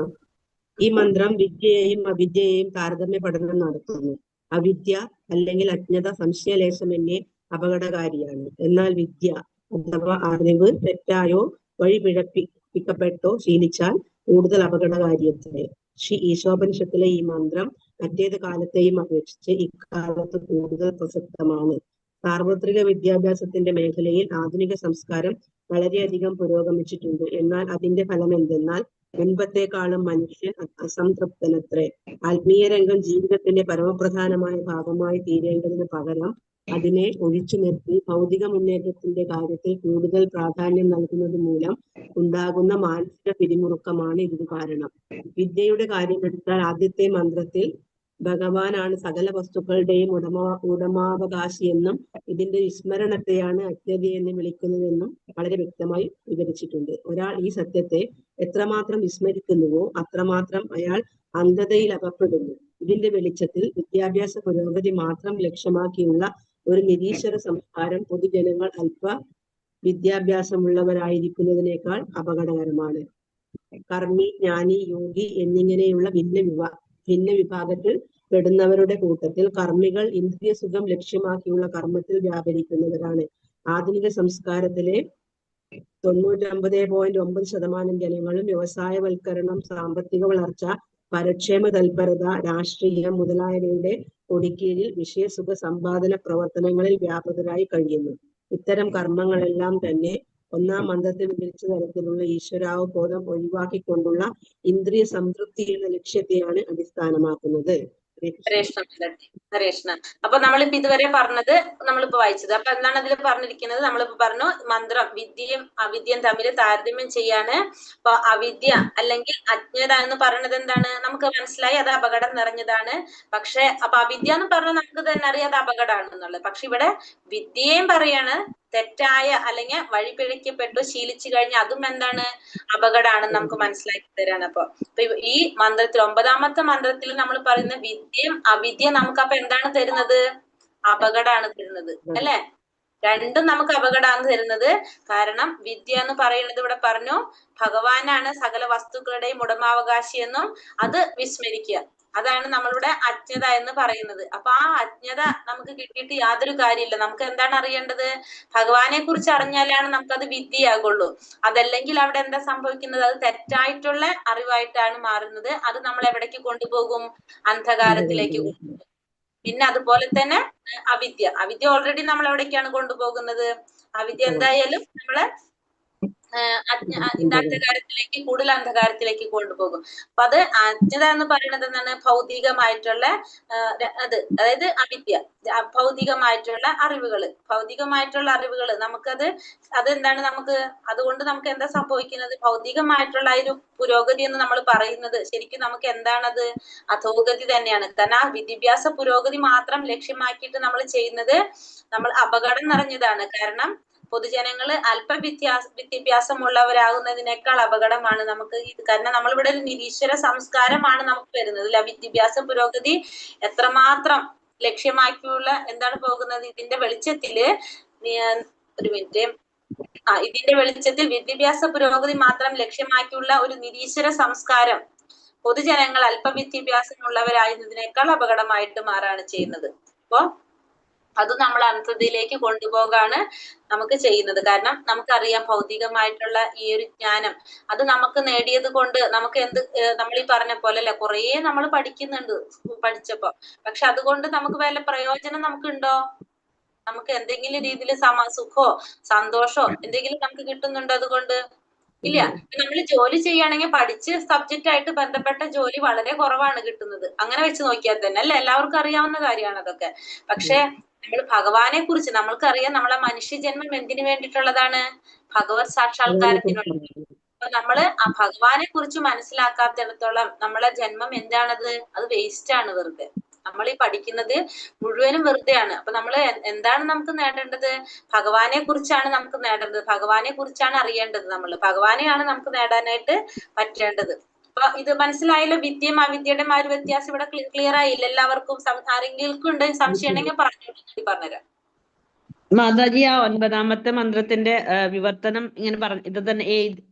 ഈ മന്ത്രം വിദ്യയെയും അവിദ്യയെയും താരതമ്യ പഠനം നടത്തുന്നു. അവിദ്യ അല്ലെങ്കിൽ അജ്ഞത സംശയലേശമന്യേ അപകടകാരിയാണ്. എന്നാൽ വിദ്യ അഥവാ അറിവ് തെറ്റായോ വഴിപിഴപ്പിക്കപ്പെട്ടോ ശീലിച്ചാൽ കൂടുതൽ അപകടകാരിയത്രേ. ഈശോപനിഷത്തിലെ ഈ മന്ത്രം മറ്റേത് കാലത്തെയും അപേക്ഷിച്ച് ഇക്കാലത്ത് കൂടുതൽ പ്രസക്തമാണ്. സാർവത്രിക വിദ്യാഭ്യാസത്തിന്റെ മേഖലയിൽ ആധുനിക സംസ്കാരം വളരെയധികം പുരോഗമിച്ചിട്ടുണ്ട്. എന്നാൽ അതിന്റെ ഫലം എന്തെന്നാൽ മുൻപത്തേക്കാളും മനുഷ്യൻ അസംതൃപ്തനത്രേ. ആത്മീയ രംഗം ജീവിതത്തിന്റെ പരമപ്രധാനമായ ഭാഗമായി തീരേണ്ടതിന് പകരം അതിനെ ഒഴിച്ചു നിർത്തി ഭൗതിക മുന്നേറ്റത്തിന്റെ കാര്യത്തിൽ കൂടുതൽ പ്രാധാന്യം നൽകുന്നത് മൂലം ഉണ്ടാകുന്ന മാനസിക പിരിമുറുക്കമാണ് ഇതിന് കാരണം. വിദ്യയുടെ കാര്യമെടുത്താൽ ആദ്യത്തെ മന്ത്രത്തിൽ ഭഗവാനാണ് സകല വസ്തുക്കളുടെയും ഉടമാവകാശിയെന്നും ഇതിന്റെ വിസ്മരണത്തെയാണ് അജ്ഞതയെന്ന് വിളിക്കുന്നതെന്നും വളരെ വ്യക്തമായി വിവരിച്ചിട്ടുണ്ട്. ഒരാൾ ഈ സത്യത്തെ എത്രമാത്രം വിസ്മരിക്കുന്നുവോ അത്രമാത്രം അയാൾ അന്ധതയിൽ അകപ്പെടുന്നു. ഇതിന്റെ വെളിച്ചത്തിൽ വിദ്യാഭ്യാസ പുരോഗതി മാത്രം ലക്ഷ്യമാക്കിയുള്ള ഒരു നിരീശ്വര സംസ്കാരം പൊതുജനങ്ങൾ അല്പ വിദ്യാഭ്യാസമുള്ളവരായിരിക്കുന്നതിനേക്കാൾ അപകടകരമാണ്. കർമ്മി, ജ്ഞാനി, യോഗി എന്നിങ്ങനെയുള്ള ഭിന്ന വിഭാഗത്തിൽ പെടുന്നവരുടെ കൂട്ടത്തിൽ കർമ്മികൾ ഇന്ദ്രിയ സുഖം ലക്ഷ്യമാക്കിയുള്ള കർമ്മത്തിൽ വ്യാപരിക്കുന്നവരാണ്. ആധുനിക സംസ്കാരത്തിലെ 99.9% ജനങ്ങളും വ്യവസായവൽക്കരണം, സാമ്പത്തിക വളർച്ച, പരക്ഷേമ തൽപരത, രാഷ്ട്രീയം മുതലായവയുടെ കൊടിക്കീഴിൽ വിഷയസുഖ സമ്പാദന പ്രവർത്തനങ്ങളിൽ വ്യാപൃതരായി കഴിയുന്നു. ഇത്തരം കർമ്മങ്ങളെല്ലാം തന്നെ ഒന്നാം മന്ത്രത്തിൽ വിവരിച്ച തരത്തിലുള്ള ഈശ്വരാവബോധം ഒഴിവാക്കിക്കൊണ്ടുള്ള ഇന്ദ്രിയ സംതൃപ്തി എന്ന ലക്ഷ്യത്തെയാണ് അടിസ്ഥാനമാക്കുന്നത്. ഹരേഷ്ണ. അപ്പൊ നമ്മളിപ്പോ ഇതുവരെ പറഞ്ഞത് നമ്മളിപ്പോ വായിച്ചത്. അപ്പൊ എന്താണ് അതിൽ പറഞ്ഞിരിക്കുന്നത്? നമ്മളിപ്പോ പറഞ്ഞു മന്ത്രം വിദ്യയും അവിദ്യയും തമ്മിൽ താരതമ്യം ചെയ്യാണ്. അപ്പൊ അവിദ്യ അല്ലെങ്കിൽ അജ്ഞത എന്ന് പറയുന്നത് എന്താണ്? നമുക്ക് മനസ്സിലായി, അത് അപകടം നിറഞ്ഞതാണ്. പക്ഷെ അപ്പൊ അവിദ്യ എന്ന് പറഞ്ഞാൽ നമുക്ക് തന്നെ അറിയാം അത് അപകടമാണെന്നുള്ളത്. പക്ഷെ ഇവിടെ വിദ്യയും പറയാണ് തെറ്റായ അല്ലെങ്കിൽ വഴിപിഴക്കപ്പെട്ടു ശീലിച്ചു കഴിഞ്ഞാൽ അതും എന്താണ്? അപകടമാണെന്ന് നമുക്ക് മനസ്സിലാക്കി തരാണ്. അപ്പൊ ഈ മന്ത്രത്തിൽ 9ാമത്തെ മന്ത്രത്തിൽ നമ്മൾ പറയുന്ന വിദ്യയും അവിദ്യയും നമുക്ക് അപ്പൊ എന്താണ് തരുന്നത്? അപകടമാണ് തരുന്നത്, അല്ലെ? രണ്ടും നമുക്ക് അപകടമാണ് തരുന്നത്. കാരണം വിദ്യ എന്ന് പറയുന്നത് ഇവിടെ പറഞ്ഞു ഭഗവാനാണ് സകല വസ്തുക്കളുടെയും ഉടമാവകാശി എന്നും അത് വിസ്മരിക്കുക, അതാണ് നമ്മളുടെ അജ്ഞത എന്ന് പറയുന്നത്. അപ്പൊ ആ അജ്ഞത നമുക്ക് കിട്ടിയിട്ട് യാതൊരു കാര്യമില്ല. നമുക്ക് എന്താണ് അറിയേണ്ടത്? ഭഗവാനെ കുറിച്ച് അറിഞ്ഞാലാണ് നമുക്കത് വിദ്യയാകുള്ളൂ. അതല്ലെങ്കിൽ അവിടെ എന്താ സംഭവിക്കുന്നത്? അത് തെറ്റായിട്ടുള്ള അറിവായിട്ടാണ് മാറുന്നത്. അത് നമ്മൾ എവിടേക്ക് കൊണ്ടുപോകും? അന്ധകാരത്തിലേക്ക് കൊണ്ടുപോകും. പിന്നെ അതുപോലെ തന്നെ അവിദ്യ ഓൾറെഡി നമ്മൾ എവിടേക്കാണ് കൊണ്ടുപോകുന്നത്? അവിദ്യ എന്തായാലും നമ്മളെ കൂടുതൽ അന്ധകാരത്തിലേക്ക് കൊണ്ടുപോകും. അപ്പൊ അത് അജ്ഞത എന്ന് പറയുന്നത് എന്താണ്? ഭൗതികമായിട്ടുള്ള അതായത് അവിദ്യ, ഭൗതികമായിട്ടുള്ള അറിവുകൾ അതെന്താണ്? അതുകൊണ്ട് നമുക്ക് എന്താ സംഭവിക്കുന്നത്? ഭൗതികമായിട്ടുള്ള ഒരു പുരോഗതി എന്ന് നമ്മൾ പറയുന്നത് ശരിക്കും നമുക്ക് എന്താണത്? അധോഗതി തന്നെയാണ്. കാരണം ആ വിദ്യാഭ്യാസ പുരോഗതി മാത്രം ലക്ഷ്യമാക്കിയിട്ട് നമ്മൾ ചെയ്യുന്നത് നമ്മൾ അപകടം നിറഞ്ഞതാണ്. കാരണം പൊതുജനങ്ങള് വിദ്യാഭ്യാസമുള്ളവരാകുന്നതിനേക്കാൾ അപകടമാണ് നമുക്ക് ഇത്. കാരണം നമ്മളിവിടെ ഒരു നിരീശ്വര സംസ്കാരമാണ് നമുക്ക് വരുന്നത്. വിദ്യാഭ്യാസ പുരോഗതി എത്രമാത്രം ലക്ഷ്യമാക്കിയുള്ള എന്താണ് പോകുന്നത്? ഇതിന്റെ വെളിച്ചത്തില് ഒരു മിനിറ്റ്. ഇതിന്റെ വെളിച്ചത്തിൽ വിദ്യാഭ്യാസ പുരോഗതി മാത്രം ലക്ഷ്യമാക്കിയുള്ള ഒരു നിരീശ്വര സംസ്കാരം പൊതുജനങ്ങൾ അല്പവിദ്യാഭ്യാസമുള്ളവരായിരുന്നതിനേക്കാൾ അപകടമായിട്ട് മാറാണ് ചെയ്യുന്നത്. അപ്പോ അത് നമ്മൾ അന്ധതയിലേക്ക് കൊണ്ടുപോകാണ് നമുക്ക് ചെയ്യുന്നത്. കാരണം നമുക്കറിയാം ഭൗതികമായിട്ടുള്ള ഈ ഒരു ജ്ഞാനം അത് നമുക്ക് നേടിയത് കൊണ്ട് നമുക്ക് നമ്മൾ ഈ പറഞ്ഞ പോലെ അല്ലെ, കുറേ നമ്മൾ പഠിക്കുന്നുണ്ട് പഠിച്ചപ്പോ. പക്ഷെ അതുകൊണ്ട് നമുക്ക് വല്ല പ്രയോജനം നമുക്കുണ്ടോ? നമുക്ക് എന്തെങ്കിലും രീതിയിൽ സുഖോ സന്തോഷോ എന്തെങ്കിലും നമുക്ക് കിട്ടുന്നുണ്ടോ അതുകൊണ്ട്? ഇല്ല. നമ്മൾ ജോലി ചെയ്യുകയാണെങ്കിൽ പഠിച്ച് സബ്ജക്റ്റ് ആയിട്ട് ബന്ധപ്പെട്ട ജോലി വളരെ കുറവാണ് കിട്ടുന്നത്. അങ്ങനെ വെച്ച് നോക്കിയാൽ തന്നെ അല്ലെ, എല്ലാവർക്കും അറിയാവുന്ന കാര്യമാണ് അതൊക്കെ. പക്ഷെ നമ്മൾ ഭഗവാനെ കുറിച്ച് നമ്മൾക്കറിയാം, നമ്മളെ മനുഷ്യജന്മം എന്തിനു വേണ്ടിയിട്ടുള്ളതാണ്? ഭഗവത് സാക്ഷാത്കാരത്തിനുള്ള. അപ്പൊ നമ്മള് ആ ഭഗവാനെ കുറിച്ച് മനസ്സിലാക്കാത്തിടത്തോളം നമ്മളെ ജന്മം എന്താണത്? അത് വേസ്റ്റ് ആണ്, വെറുതെ. നമ്മൾ ഈ പഠിക്കുന്നത് മുഴുവനും വെറുതെയാണ്. അപ്പൊ നമ്മൾ എന്താണ് നമുക്ക് നേടേണ്ടത്? ഭഗവാനെ കുറിച്ചാണ് നമുക്ക് നേടേണ്ടത്, ഭഗവാനെ കുറിച്ചാണ് അറിയേണ്ടത്. ഭഗവാനെയാണ് നമുക്ക് നേടാനായിട്ട് പറ്റേണ്ടത്. അപ്പൊ ഇത് മനസ്സിലായല്ലോ? വിദ്യയും അവിദ്യയുടെയും ആ ഒരു വ്യത്യാസം ഇവിടെ ക്ലിയർ ആയില്ല എല്ലാവർക്കും? ആരെങ്കിലും ഉണ്ടെങ്കിൽ സംശയം ഉണ്ടെങ്കിൽ പറഞ്ഞുതരാം. മാതാജി, ആ 9ാമത്തെ മന്ത്രത്തിന്റെ വിവർത്തനം ഇങ്ങനെ ഇത് തന്നെ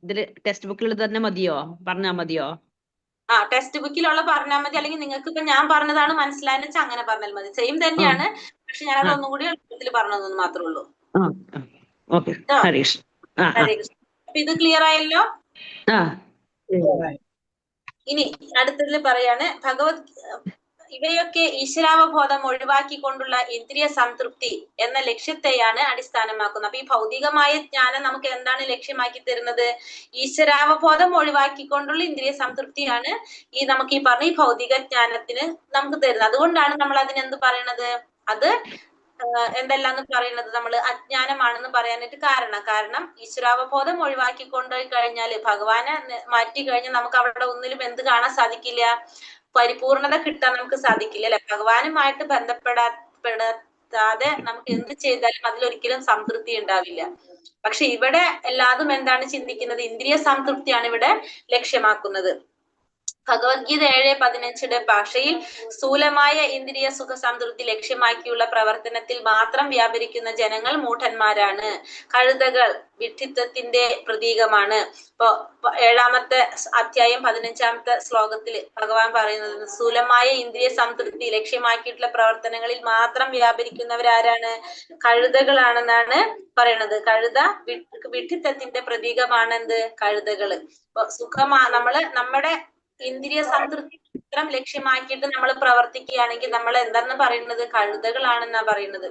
ഇതില് ടെക്സ്റ്റ് ബുക്കിൽ തന്നെ മതിയോ? പറഞ്ഞാ മതിയോ? ടെക്സ്റ്റ് ബുക്കിലുള്ള പറഞ്ഞാൽ മതി. അല്ലെങ്കിൽ നിങ്ങൾക്ക് ഇപ്പൊ ഞാൻ പറഞ്ഞതാണ് മനസ്സിലായെന്ന് വെച്ചാൽ അങ്ങനെ പറഞ്ഞാൽ മതി. സെയിം തന്നെയാണ്, പക്ഷെ ഞാനത് ഒന്നും കൂടി എളുപ്പത്തിൽ പറഞ്ഞതെന്ന് മാത്രമേ ഉള്ളൂ. അപ്പൊ ഇത് ക്ലിയർ ആയല്ലോ? ഇനി അടുത്തതിൽ പറയാണ്, ഇവയൊക്കെ ഈശ്വരാവബോധം ഒഴിവാക്കിക്കൊണ്ടുള്ള ഇന്ദ്രിയ സംതൃപ്തി എന്ന ലക്ഷ്യത്തെയാണ് അടിസ്ഥാനമാക്കുന്നത്. അപ്പൊ ഈ ഭൗതികമായ ജ്ഞാനം നമുക്ക് എന്താണ് ലക്ഷ്യമാക്കി തരുന്നത്? ഈശ്വരാവബോധം ഒഴിവാക്കിക്കൊണ്ടുള്ള ഇന്ദ്രിയ സംതൃപ്തിയാണ് നമുക്ക് ഈ പറഞ്ഞ ഈ ഭൗതിക ജ്ഞാനത്തിന് നമുക്ക് തരുന്നത്. അതുകൊണ്ടാണ് നമ്മൾ അതിനെന്ത് പറയണത്? അത് എന്തെല്ലാന്ന് പറയുന്നത്? നമ്മൾ അജ്ഞാനമാണെന്ന് പറയാനായിട്ട് കാരണം ഈശ്വരാവബോധം ഒഴിവാക്കിക്കൊണ്ട് കഴിഞ്ഞാല്, ഭഗവാനെ മാറ്റി കഴിഞ്ഞാൽ നമുക്ക് അവിടെ ഒന്നിലും എന്ത് കാണാൻ സാധിക്കില്ല? പരിപൂർണത കിട്ടാൻ നമുക്ക് സാധിക്കില്ല അല്ലെ? ഭഗവാനുമായിട്ട് ബന്ധപ്പെടാതെ നമുക്ക് എന്ത് ചെയ്താലും അതിലൊരിക്കലും സംതൃപ്തി ഉണ്ടാവില്ല. പക്ഷെ ഇവിടെ എല്ലാതും എന്താണ് ചിന്തിക്കുന്നത്? ഇന്ദ്രിയ സംതൃപ്തിയാണ് ഇവിടെ ലക്ഷ്യമാക്കുന്നത്. ഭഗവത്ഗീത 7:15 ഭാഷയിൽ സ്ഥൂലമായ ഇന്ദ്രിയ സുഖ സംതൃപ്തി ലക്ഷ്യമാക്കിയുള്ള പ്രവർത്തനത്തിൽ മാത്രം വ്യാപരിക്കുന്ന ജനങ്ങൾ മൂഢന്മാരാണ്. കഴുതകൾ വിഡ്ഢിത്വത്തിന്റെ പ്രതീകമാണ്. ഇപ്പൊ 7ാമത്തെ അധ്യായം 15ാമത്തെ ശ്ലോകത്തിൽ ഭഗവാൻ പറയുന്നത്, സ്ഥൂലമായ ഇന്ദ്രിയ സംതൃപ്തി ലക്ഷ്യമാക്കിയിട്ടുള്ള പ്രവർത്തനങ്ങളിൽ മാത്രം വ്യാപരിക്കുന്നവരാരാണ്? കഴുതകളാണെന്നാണ് പറയണത്. കഴുത വിഡ്ഢിത്വത്തിന്റെ പ്രതീകമാണെന്ത്? കഴുതകള്. ഇപ്പൊ നമ്മുടെ ഇന്ദ്രിയ സംതൃപ്തി മാത്രം ലക്ഷ്യമാക്കിയിട്ട് നമ്മൾ പ്രവർത്തിക്കുകയാണെങ്കിൽ നമ്മൾ എന്താണെന്ന് പറയുന്നത്? കഴുതകളാണെന്നാ പറയുന്നത്,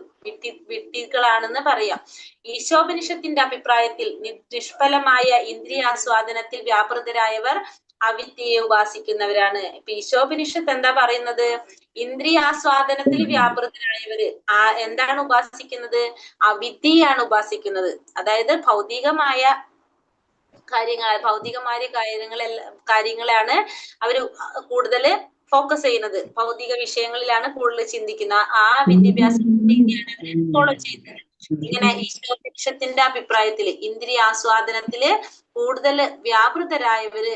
വിഡ്ഢികളാണെന്ന് പറയാം. ഈശോപനിഷത്തിന്റെ അഭിപ്രായത്തിൽ നിഷ്ഫലമായ ഇന്ദ്രിയാസ്വാദനത്തിൽ വ്യാപൃതരായവർ അവിദ്യയെ ഉപാസിക്കുന്നവരാണ്. ഇപ്പൊ ഈശോപനിഷത്ത് എന്താ പറയുന്നത്? ഇന്ദ്രിയാസ്വാദനത്തിൽ വ്യാപൃതരായവര് എന്താണ് ഉപാസിക്കുന്നത്? അവിദ്യയാണ് ഉപാസിക്കുന്നത്. അതായത് ഭൗതികമായ കാര്യങ്ങളാണ് അവര് കൂടുതൽ ഫോക്കസ് ചെയ്യുന്നത്. ഭൗതിക വിഷയങ്ങളിലാണ് കൂടുതൽ ചിന്തിക്കുന്നത്. ആ വിദ്യാഭ്യാസ ഫോളോ ചെയ്യുന്നത്. ഇങ്ങനെ ഈശോപനിഷത്തിന്റെ അഭിപ്രായത്തില് ഇന്ദ്രിയാസ്വാദനത്തില് കൂടുതൽ വ്യാപൃതരായവര്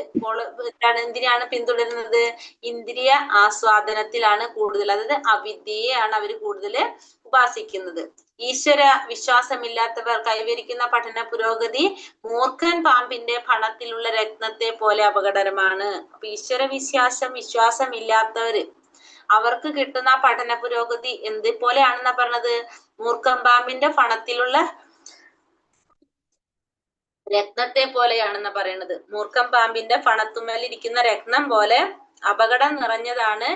എന്തിനാണ് പിന്തുടരുന്നത്? ഇന്ദ്രിയ ആസ്വാദനത്തിലാണ് കൂടുതൽ, അതായത് അവിദ്യയെയാണ് അവർ കൂടുതൽ ഉപാസിക്കുന്നത്. ഈശ്വര വിശ്വാസമില്ലാത്തവർ കൈവരിക്കുന്ന പഠന പുരോഗതി മൂർഖൻ പാമ്പിന്റെ ഫണത്തിലുള്ള രത്നത്തെ പോലെ അപകടകരമാണ്. അപ്പൊ ഈശ്വര വിശ്വാസം ഇല്ലാത്തവര് അവർക്ക് കിട്ടുന്ന പഠന പുരോഗതി എന്ത് പോലെയാണെന്നാ പറഞ്ഞത്? മൂർഖൻ പാമ്പിന്റെ ഫണത്തിലുള്ള രത്നത്തെ പോലെയാണെന്നാ പറയുന്നത്. മൂർഖൻ പാമ്പിന്റെ ഫണത്തുമേലിരിക്കുന്ന രത്നം പോലെ അപകടം നിറഞ്ഞതാണ്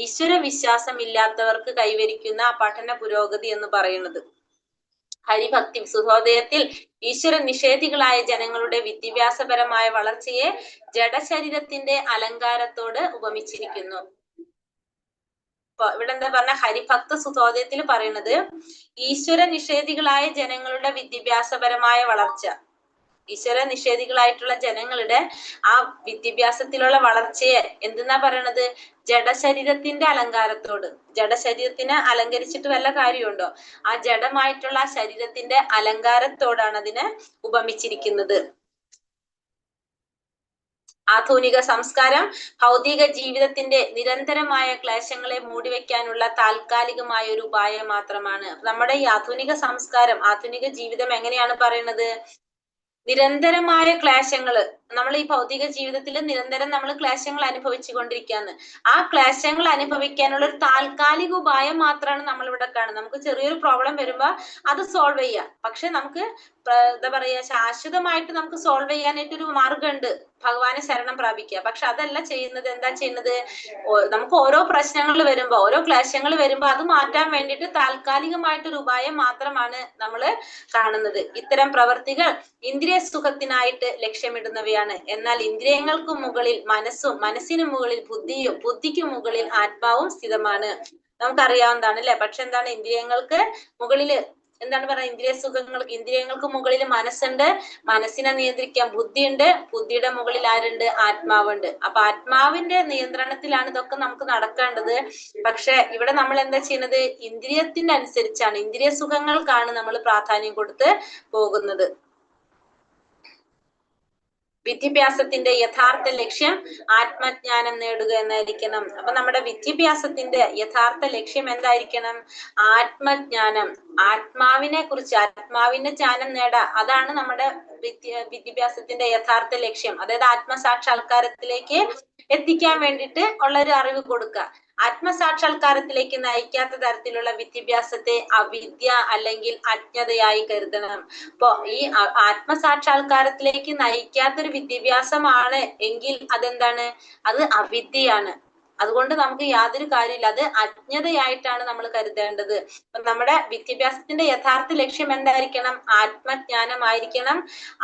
ഈശ്വര വിശ്വാസം ഇല്ലാത്തവർക്ക് കൈവരിക്കുന്ന പഠന പുരോഗതി എന്ന് പറയുന്നത്. ഹരിഭക്തി സുഹോദയത്തിൽ ഈശ്വര നിഷേധികളായ ജനങ്ങളുടെ വിദ്യാഭ്യാസപരമായ വളർച്ചയെ ജഡശരീരത്തിന്റെ അലങ്കാരത്തോട് ഉപമിച്ചിരിക്കുന്നു. ഇവിടെ എന്താ പറഞ്ഞ? ഹരിഭക്ത സുഹോദയത്തിൽ പറയുന്നത് ഈശ്വര നിഷേധികളായ ജനങ്ങളുടെ വിദ്യാഭ്യാസപരമായ വളർച്ച, ഈശ്വര നിഷേധികളായിട്ടുള്ള ജനങ്ങളുടെ ആ വിദ്യാഭ്യാസത്തിലുള്ള വളർച്ചയെ എന്തെന്നാ പറയണത്? ജഡശരീരത്തിന്റെ അലങ്കാരത്തോട്. ജഡശരീരത്തിനെ അലങ്കരിച്ചിട്ട് വല്ല കാര്യമുണ്ടോ? ആ ജഡമായിട്ടുള്ള ആ ശരീരത്തിന്റെ അലങ്കാരത്തോടാണ് അതിനെ ഉപമിച്ചിരിക്കുന്നത്. ആധുനിക സംസ്കാരം ഭൗതിക ജീവിതത്തിന്റെ നിരന്തരമായ ക്ലേശങ്ങളെ മൂടിവെക്കാനുള്ള താൽക്കാലികമായ ഒരു ഉപായം മാത്രമാണ്. നമ്മുടെ ഈ ആധുനിക സംസ്കാരം, ആധുനിക ജീവിതം എങ്ങനെയാണ് പറയുന്നത്? നിരന്തരമായ ക്ലേശങ്ങള്, നമ്മൾ ഈ ഭൗതിക ജീവിതത്തിൽ നിരന്തരം നമ്മൾ ക്ലേശങ്ങൾ അനുഭവിച്ചു കൊണ്ടിരിക്കുകയാണ്. ആ ക്ലേശങ്ങൾ അനുഭവിക്കാനുള്ള ഒരു താൽക്കാലിക ഉപായം മാത്രമാണ് നമ്മൾ ഇവിടെ കാണുന്നത്. നമുക്ക് ചെറിയൊരു പ്രോബ്ലം വരുമ്പോ അത് സോൾവ് ചെയ്യാം. പക്ഷെ നമുക്ക് എന്താ പറയാ, ശാശ്വതമായിട്ട് നമുക്ക് സോൾവ് ചെയ്യാനായിട്ട് ഒരു മാർഗമുണ്ട്, ഭഗവാനെ ശരണം പ്രാപിക്കുക. പക്ഷെ അതല്ല ചെയ്യുന്നത്. എന്താ ചെയ്യുന്നത്? നമുക്ക് ഓരോ പ്രശ്നങ്ങൾ വരുമ്പോ, ഓരോ ക്ലേശങ്ങൾ വരുമ്പോ അത് മാറ്റാൻ വേണ്ടിയിട്ട് താൽക്കാലികമായിട്ടൊരു ഉപായം മാത്രമാണ് നമ്മൾ കാണുന്നത്. ഇത്തരം പ്രവർത്തികൾ ഇന്ദ്രിയ സുഖത്തിനായിട്ട് ലക്ഷ്യമിടുന്നവയാണ്. എന്നാൽ ഇന്ദ്രിയങ്ങൾക്ക് മുകളിൽ മനസ്സും, മനസ്സിന് മുകളിൽ ബുദ്ധിയും, ബുദ്ധിക്ക് മുകളിൽ ആത്മാവും സ്ഥിതമാണ്. നമുക്കറിയാവുന്നതാണ് അല്ലെ? പക്ഷെ എന്താണ്, ഇന്ദ്രിയങ്ങൾക്ക് മുകളില് എന്താണ് പറയുക, ഇന്ദ്രിയങ്ങൾക്ക് മുകളിൽ മനസ്സുണ്ട്, മനസ്സിനെ നിയന്ത്രിക്കാൻ ബുദ്ധിയുണ്ട്, ബുദ്ധിയുടെ മുകളിൽ ആരുണ്ട്? ആത്മാവുണ്ട്. അപ്പൊ ആത്മാവിന്റെ നിയന്ത്രണത്തിലാണ് ഇതൊക്കെ നമുക്ക് നടക്കേണ്ടത്. പക്ഷെ ഇവിടെ നമ്മൾ എന്താ ചെയ്യുന്നത്? ഇന്ദ്രിയത്തിന്റെ അനുസരിച്ചാണ്, ഇന്ദ്രിയ സുഖങ്ങൾക്കാണ് നമ്മൾ പ്രാധാന്യം കൊടുത്ത് പോകുന്നത്. വിദ്യാഭ്യാസത്തിന്റെ യഥാർത്ഥ ലക്ഷ്യം ആത്മജ്ഞാനം നേടുക എന്നായിരിക്കണം. അപ്പൊ നമ്മുടെ വിദ്യാഭ്യാസത്തിന്റെ യഥാർത്ഥ ലക്ഷ്യം എന്തായിരിക്കണം? ആത്മജ്ഞാനം, ആത്മാവിനെ കുറിച്ച്, ആത്മാവിന്റെ ജ്ഞാനം നേടാ. അതാണ് നമ്മുടെ വിദ്യാഭ്യാസത്തിന്റെ യഥാർത്ഥ ലക്ഷ്യം. അതായത് ആത്മസാക്ഷാത്കാരത്തിലേക്ക് എത്തിക്കാൻ വേണ്ടിയിട്ട് ഉള്ള ഒരു അറിവ് കൊടുക്കുക. ആത്മസാക്ഷാത്കാരത്തിലേക്ക് നയിക്കാത്ത തരത്തിലുള്ള വിദ്യാഭ്യാസത്തെ അവിദ്യ അല്ലെങ്കിൽ അജ്ഞതയായി കരുതണം. അപ്പൊ ഈ ആത്മസാക്ഷാത്കാരത്തിലേക്ക് നയിക്കാത്തൊരു വിദ്യാഭ്യാസമാണ് എങ്കിൽ അതെന്താണ്? അത് അവിദ്യയാണ്. അതുകൊണ്ട് നമുക്ക് യാതൊരു കാര്യമില്ല, അത് അജ്ഞതയായിട്ടാണ് നമ്മൾ കരുതേണ്ടത്. അപ്പൊ നമ്മുടെ വിദ്യാഭ്യാസത്തിന്റെ യഥാർത്ഥ ലക്ഷ്യം എന്തായിരിക്കണം? ആത്മജ്ഞാനമായിരിക്കണം.